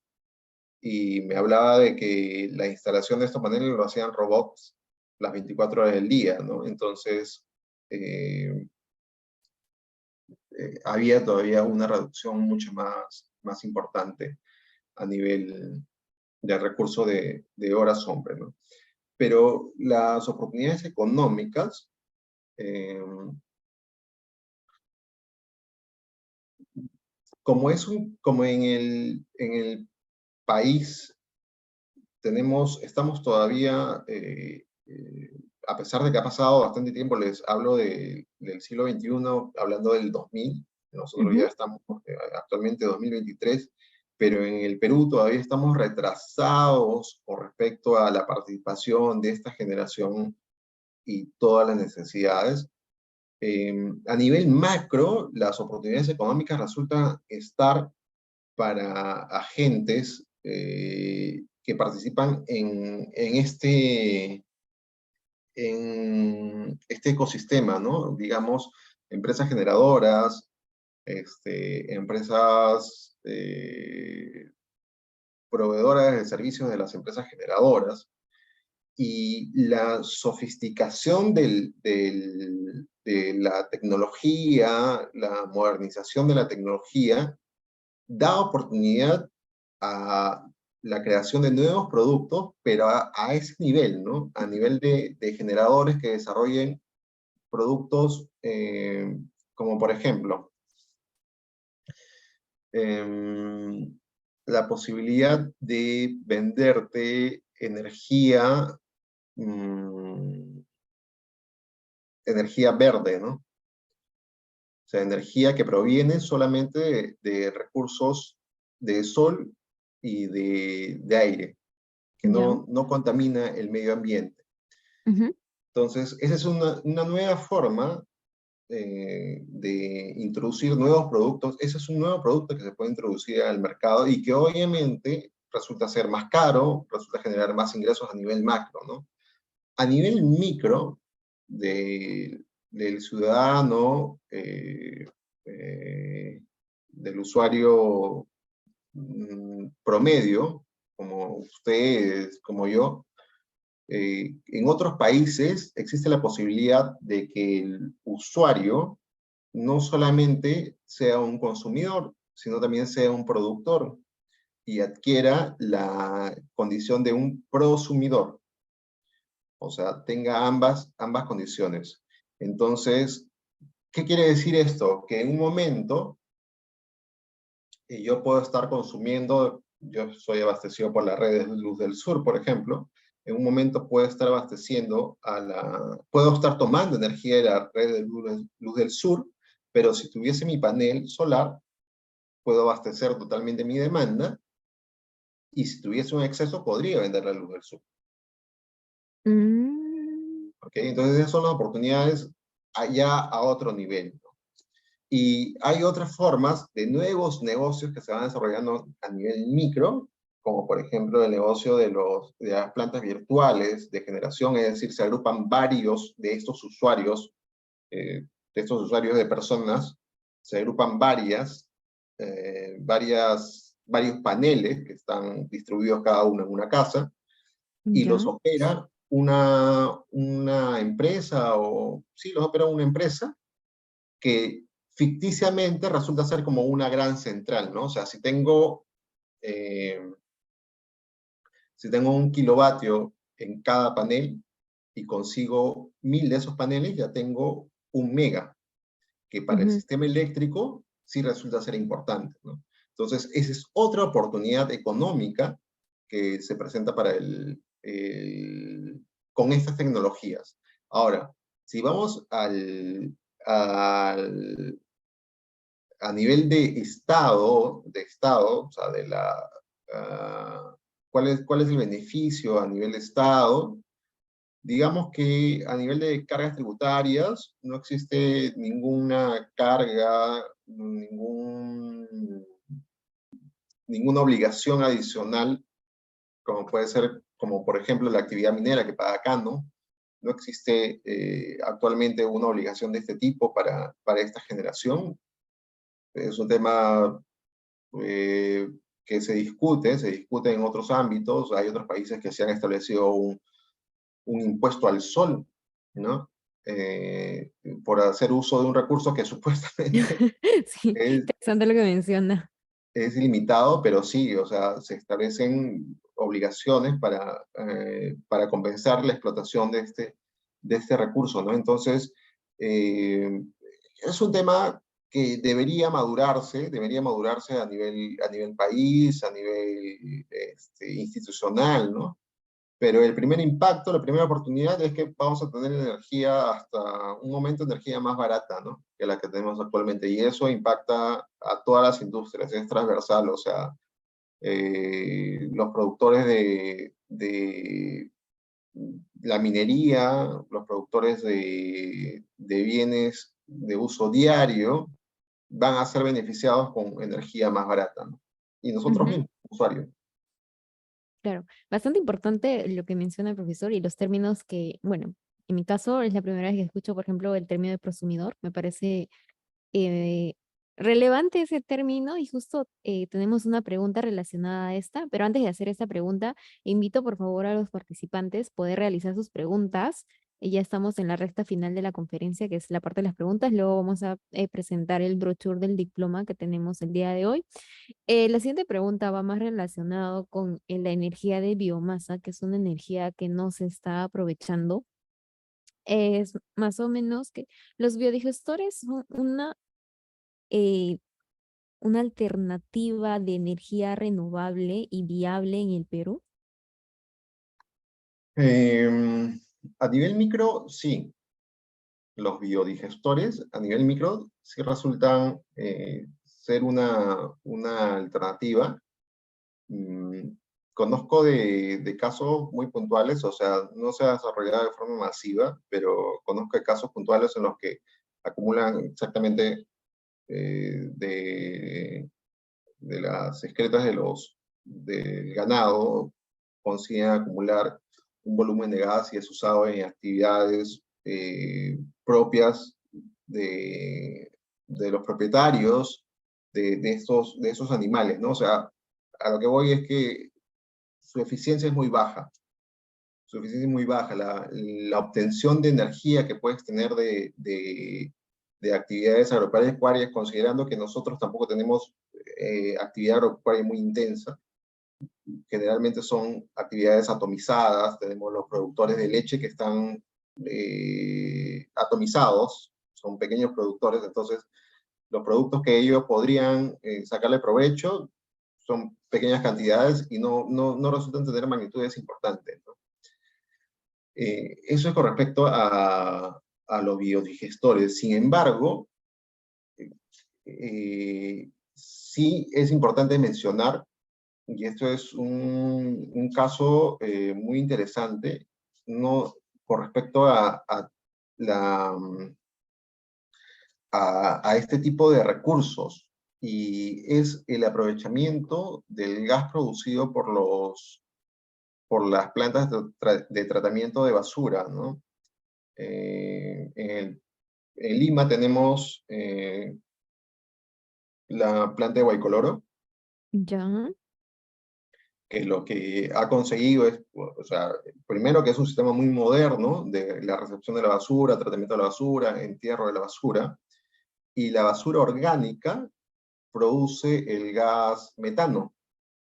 y me hablaba de que la instalación de estos paneles lo hacían robots las 24 horas del día, ¿no? Entonces, eh, había todavía una reducción mucho más importante a nivel de recurso de horas hombre, ¿no? Pero las oportunidades económicas, eh, como en el país estamos todavía, a pesar de que ha pasado bastante tiempo, les hablo del siglo XXI, hablando del 2000, nosotros ya Ujú. estamos actualmente 2023, pero en el Perú todavía estamos retrasados con respecto a la participación de esta generación y todas las necesidades. A nivel macro, las oportunidades económicas resultan estar para agentes que participan en este ecosistema, ¿no? Digamos, empresas generadoras, empresas proveedoras de servicios de las empresas generadoras, y la sofisticación de la tecnología, la modernización de la tecnología, da oportunidad a la creación de nuevos productos, pero a ese nivel, ¿no? A nivel de generadores que desarrollen productos como por ejemplo, em, la posibilidad de venderte energía, mm, energía verde, ¿no? O sea, energía que proviene solamente de recursos de sol y de aire, que Ya. no contamina el medio ambiente. Ujú. Entonces, esa es una nueva forma de introducir nuevos productos. Ese es un nuevo producto que se puede introducir al mercado y que obviamente resulta ser más caro, resulta generar más ingresos a nivel macro, ¿no? A nivel micro, del ciudadano, del usuario promedio, como ustedes, como yo, en otros países existe la posibilidad de que el usuario no solamente sea un consumidor, sino también sea un productor y adquiera la condición de un prosumidor, o sea, tenga ambas condiciones. Entonces, ¿qué quiere decir esto? Que en un momento yo puedo estar consumiendo, yo soy abastecido por la red de Luz del Sur, por ejemplo, en un momento puedo estar abasteciendo puedo estar tomando energía de la red de Luz del Sur, pero si tuviese mi panel solar, puedo abastecer totalmente mi demanda, y si tuviese un exceso, podría vender la Luz del Sur. Mm, ¿Ok? Entonces esas son las oportunidades allá a otro nivel, ¿no? Y hay otras formas de nuevos negocios que se van desarrollando a nivel micro, como por ejemplo el negocio de las plantas virtuales de generación, es decir, se agrupan varios de estos usuarios de personas, se agrupan varios paneles que están distribuidos cada uno en una casa, y los ya. opera una empresa, o sí, los opera una empresa que ficticiamente resulta ser como una gran central, ¿no? O sea, eh, si tengo 1 kilovatio en cada panel y consigo 1000 de esos paneles, ya tengo 1 mega, que para el Ujú. sistema eléctrico sí resulta ser importante, ¿no? Entonces, esa es otra oportunidad económica que se presenta con estas tecnologías. Ahora, si vamos al a nivel de estado, o sea, ¿cuál es el beneficio a nivel de Estado? Digamos que a nivel de cargas tributarias no existe ninguna carga, ninguna obligación adicional, como puede ser, como por ejemplo la actividad minera que paga Cano. No existe actualmente una obligación de este tipo para esta generación. Es un tema eh, que se discute en otros ámbitos. Hay otros países que se han establecido un impuesto al sol, ¿no? Eh, por hacer uso de un recurso que supuestamente Sí, es, interesante lo que menciona. es ilimitado, pero sí, o sea, se establecen obligaciones para compensar la explotación de este recurso, ¿no? Entonces, eh, es un tema que debería madurarse a nivel país, a nivel institucional, ¿no? Pero el primer impacto, la primera oportunidad es que vamos a tener energía, hasta un momento, energía más barata, ¿no? Que la que tenemos actualmente. Y eso impacta a todas las industrias, es transversal. O sea, los productores de la minería, los productores de bienes de uso diario, van a ser beneficiados con energía más barata, ¿no? Y nosotros Ujú. mismos, usuarios. Claro, bastante importante lo que menciona el profesor y los términos que, bueno, en mi caso es la primera vez que escucho, por ejemplo, el término de prosumidor. Me parece eh, relevante ese término y justo tenemos una pregunta relacionada a esta, pero antes de hacer esta pregunta, invito por favor a los participantes poder realizar sus preguntas Ya estamos en la recta final de la conferencia, que es la parte de las preguntas. Luego vamos a presentar el brochure del diploma que tenemos el día de hoy. La siguiente pregunta va más relacionado con la energía de biomasa, que es una energía que no se está aprovechando. Es más o menos que los biodigestores son eh, una alternativa de energía renovable y viable en el Perú. A nivel micro, sí. Los biodigestores a nivel micro sí resultan ser una alternativa. Mm, Conozco de casos muy puntuales, o sea, no se ha desarrollado de forma masiva, pero conozco de casos puntuales en los que acumulan exactamente de las excretas del ganado, consiguen acumular un volumen de gas y es usado en actividades propias de los propietarios de esos animales, ¿no? O sea, a lo que voy es que su eficiencia es muy baja. Su eficiencia es muy baja. La obtención de energía que puedes tener de actividades agropecuarias, considerando que nosotros tampoco tenemos actividad agropecuaria muy intensa, generalmente son actividades atomizadas, tenemos los productores de leche que están atomizados, son pequeños productores, entonces los productos que ellos podrían sacarle provecho son pequeñas cantidades y no resultan tener magnitudes importantes, ¿no? Eso es con respecto a los biodigestores. Sin embargo, sí es importante mencionar, y esto es un caso muy interesante, no, con respecto la, a este tipo de recursos, y es el aprovechamiento del gas producido por las plantas de tratamiento de basura, ¿no? En Lima tenemos la planta de Guaycoloro, Ya. que lo que ha conseguido es, o sea, primero que es un sistema muy moderno de la recepción de la basura, tratamiento de la basura, entierro de la basura, y la basura orgánica produce el gas metano.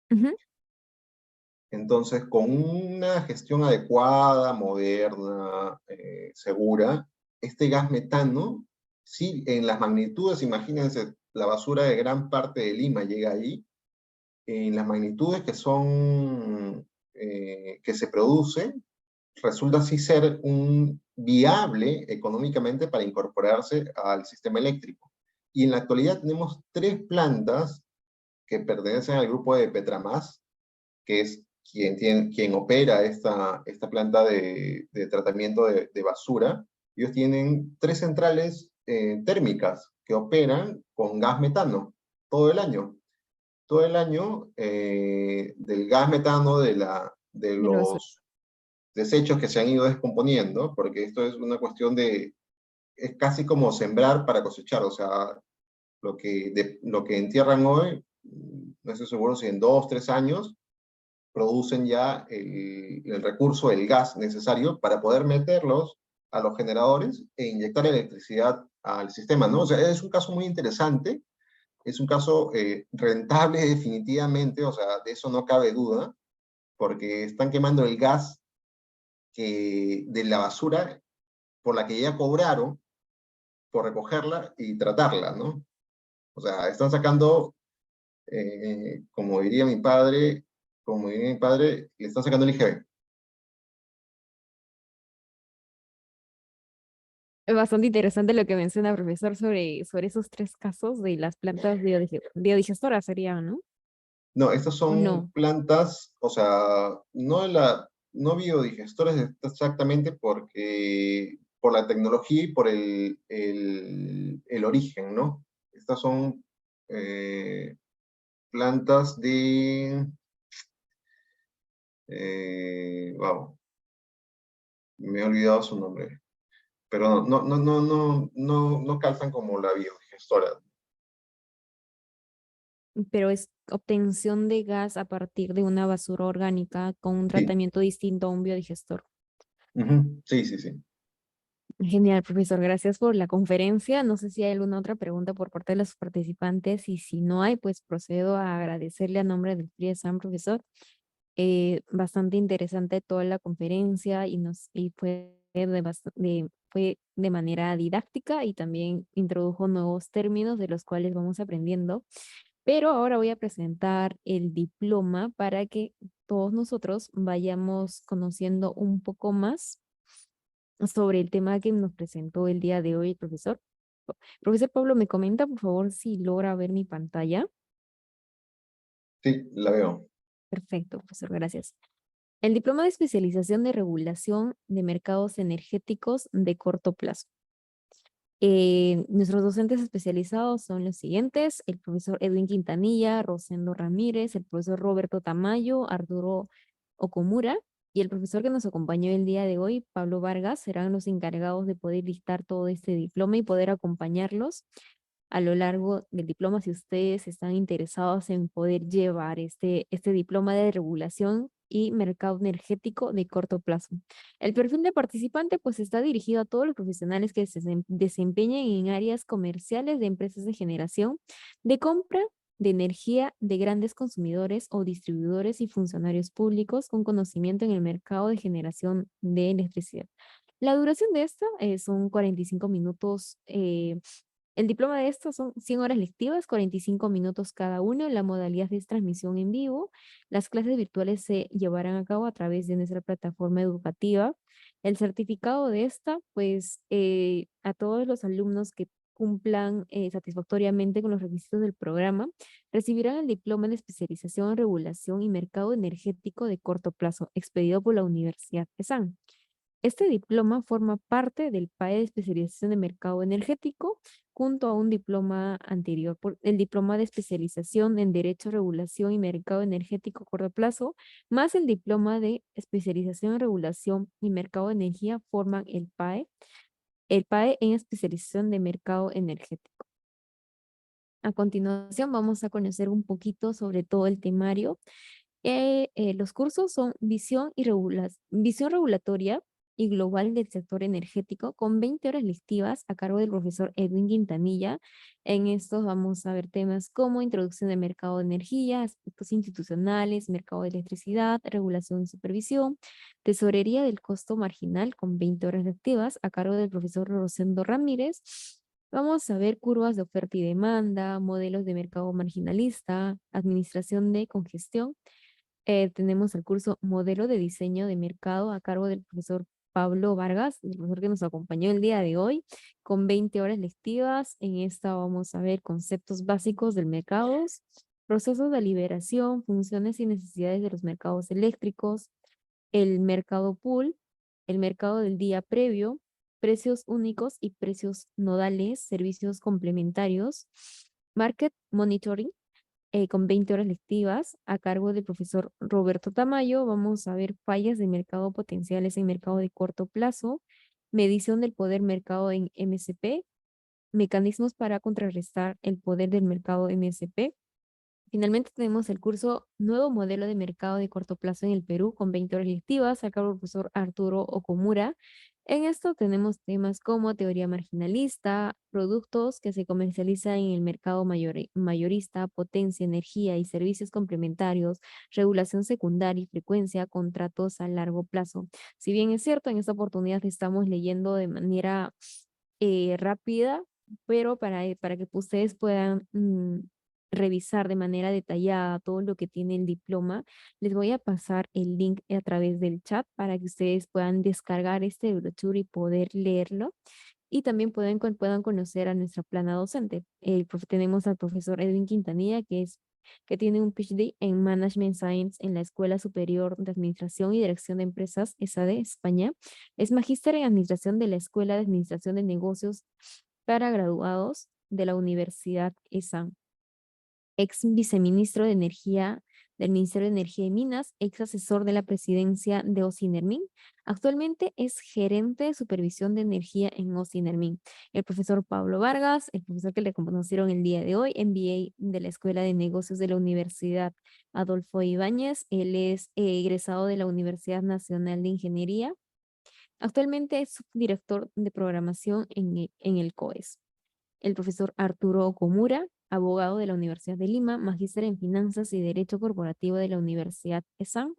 Ujú. Entonces, con una gestión adecuada, moderna, segura, este gas metano, sí, en las magnitudes, imagínense, la basura de gran parte de Lima llega ahí, en las magnitudes que son, que se producen, resulta así ser un viable económicamente para incorporarse al sistema eléctrico. Y en la actualidad tenemos tres plantas que pertenecen al grupo de Petramas, que es quien opera esta planta de tratamiento de basura. Ellos tienen tres centrales térmicas que operan con gas metano todo el año. Todo el año del gas metano de De la basura. los desechos que se han ido descomponiendo, porque esto es una cuestión es casi como sembrar para cosechar, o sea, lo que entierran hoy, no estoy seguro si en 2, 3 años, producen ya el recurso, el gas necesario para poder meterlos a los generadores e inyectar electricidad al sistema, ¿no? O sea, es un caso muy interesante, es un caso rentable definitivamente, o sea, de eso no cabe duda, porque están quemando el gas de la basura por la que ya cobraron por recogerla y tratarla, ¿no? O sea, están sacando, como diría mi padre, le están sacando el IGB. Es bastante interesante lo que menciona el profesor sobre esos tres casos de las plantas biodigestoras serían, ¿no? No, estas ¿O son no? plantas, o sea, no biodigestores exactamente porque, por la tecnología y por el origen, ¿no? Estas son eh, plantas wow, me he olvidado su nombre, pero no calzan como la biodigestora. Pero es obtención de gas a partir de una basura orgánica con un Sí, tratamiento distinto a un biodigestor. ujú, sí, sí, sí. Genial, profesor. Gracias por la conferencia. No sé si hay alguna otra pregunta por parte de los participantes y si no hay, pues procedo a agradecerle a nombre del PRIESAM, profesor. Bastante interesante toda la conferencia y fue de manera didáctica y también introdujo nuevos términos de los cuales vamos aprendiendo. Pero ahora voy a presentar el diploma para que todos nosotros vayamos conociendo un poco más sobre el tema que nos presentó el día de hoy el profesor. Profesor Pablo, ¿me comenta, por favor, si logra ver mi pantalla? Sí, la veo. Perfecto, profesor, gracias. El diploma de especialización de regulación de mercados energéticos de corto plazo. Nuestros docentes especializados son los siguientes: el profesor Edwin Quintanilla, Rosendo Ramírez, el profesor Roberto Tamayo, Arturo Okomura y el profesor que nos acompañó el día de hoy, Pablo Vargas, serán los encargados de poder dictar todo este diploma y poder acompañarlos a lo largo del diploma si ustedes están interesados en poder llevar este diploma de regulación y mercado energético de corto plazo. El perfil de participante pues está dirigido a todos los profesionales que se desempeñen en áreas comerciales de empresas de generación, de compra de energía de grandes consumidores o distribuidores y funcionarios públicos con conocimiento en el mercado de generación de electricidad. La duración de esta son 45 minutos. El diploma de estos son 100 horas lectivas, 45 minutos cada uno. La modalidad es transmisión en vivo. Las clases virtuales se llevarán a cabo a través de nuestra plataforma educativa. El certificado de esta, pues a todos los alumnos que cumplan satisfactoriamente con los requisitos del programa, recibirán el diploma de especialización en regulación y mercado energético de corto plazo, expedido por la Universidad ESAN. Este diploma forma parte del PAE de especialización de mercado energético, junto a un diploma anterior, el diploma de especialización en Derecho, Regulación y Mercado Energético a corto plazo, más el diploma de especialización en Regulación y Mercado de Energía forman el PAE en especialización de mercado energético. A continuación vamos a conocer un poquito sobre todo el temario. Los cursos son visión regulatoria y global del sector energético con 20 horas lectivas a cargo del profesor Edwin Quintanilla. En estos vamos a ver temas como introducción del mercado de energía, aspectos institucionales, mercado de electricidad, regulación y supervisión, tesorería del costo marginal con 20 horas lectivas a cargo del profesor Rosendo Ramírez. Vamos a ver curvas de oferta y demanda, modelos de mercado marginalista, administración de congestión. Tenemos el curso Modelo de Diseño de Mercado a cargo del profesor Pablo Vargas, el profesor que nos acompañó el día de hoy, con 20 horas lectivas. En esta vamos a ver conceptos básicos del mercado, procesos de liberación, funciones y necesidades de los mercados eléctricos, el mercado pool, el mercado del día previo, precios únicos y precios nodales, servicios complementarios, market monitoring, con 20 horas lectivas a cargo del profesor Roberto Tamayo. Vamos a ver fallas de mercado potenciales en mercado de corto plazo, medición del poder mercado en MSP, mecanismos para contrarrestar el poder del mercado MSP. Finalmente tenemos el curso Nuevo Modelo de Mercado de Corto Plazo en el Perú con 20 horas lectivas a cargo del profesor Arturo Okomura. En esto tenemos temas como teoría marginalista, productos que se comercializan en el mercado mayorista, potencia, energía y servicios complementarios, regulación secundaria y frecuencia, contratos a largo plazo. Si bien es cierto, en esta oportunidad estamos leyendo de manera rápida, pero para que ustedes puedan revisar de manera detallada todo lo que tiene el diploma, les voy a pasar el link a través del chat para que ustedes puedan descargar este brochure y poder leerlo. Y también puedan conocer a nuestra plana docente. Tenemos al profesor Edwin Quintanilla, que tiene un PhD en Management Science en la Escuela Superior de Administración y Dirección de Empresas, ESADE, España. Es magíster en Administración de la Escuela de Administración de Negocios para Graduados de la Universidad ESAN, ex viceministro de Energía del Ministerio de Energía y Minas, ex asesor de la presidencia de Ocinermin. Actualmente es gerente de supervisión de energía en Ocinermin. El profesor Pablo Vargas, el profesor que le conocieron el día de hoy, MBA de la Escuela de Negocios de la Universidad Adolfo Ibáñez. Él es egresado de la Universidad Nacional de Ingeniería. Actualmente es subdirector de programación en el COES. El profesor Arturo Okomura, abogado de la Universidad de Lima, magíster en Finanzas y Derecho Corporativo de la Universidad ESAM.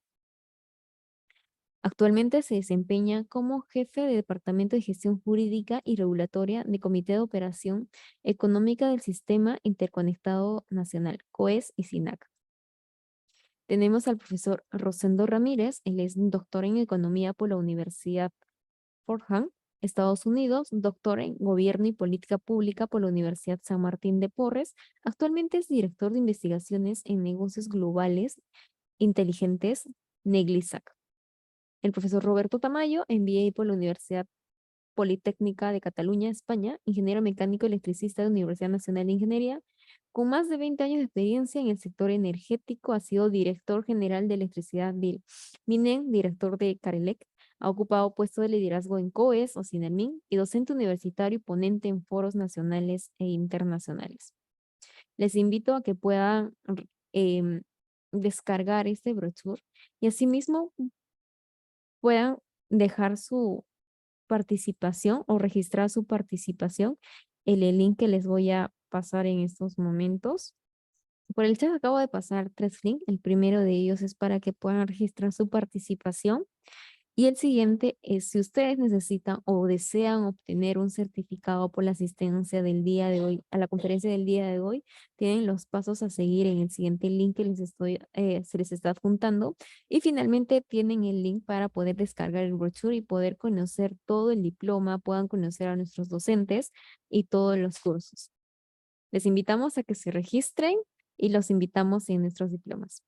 Actualmente se desempeña como jefe de Departamento de Gestión Jurídica y Regulatoria de Comité de Operación Económica del Sistema Interconectado Nacional, COES y SINAC. Tenemos al profesor Rosendo Ramírez, él es doctor en Economía por la Universidad Fordham, Estados Unidos, doctor en Gobierno y Política Pública por la Universidad San Martín de Porres. Actualmente es director de investigaciones en negocios globales inteligentes, Neglisac. El profesor Roberto Tamayo, MBA por la Universidad Politécnica de Cataluña, España, ingeniero mecánico electricista de la Universidad Nacional de Ingeniería, con más de 20 años de experiencia en el sector energético, ha sido director general de electricidad del MINEN, director de Carelec, ha ocupado puestos de liderazgo en COES o CINERMIN y docente universitario y ponente en foros nacionales e internacionales. Les invito a que puedan em, descargar este brochure y asimismo puedan dejar su participación o registrar su participación en el link que les voy a pasar en estos momentos. Por el chat acabo de pasar 3 links. El primero de ellos es para que puedan registrar su participación. Y el siguiente es si ustedes necesitan o desean obtener un certificado por la asistencia del día de hoy, a la conferencia del día de hoy, tienen los pasos a seguir en el siguiente link que se les está adjuntando. Y finalmente tienen el link para poder descargar el brochure y poder conocer todo el diploma, puedan conocer a nuestros docentes y todos los cursos. Les invitamos a que se registren y los invitamos en nuestros diplomas.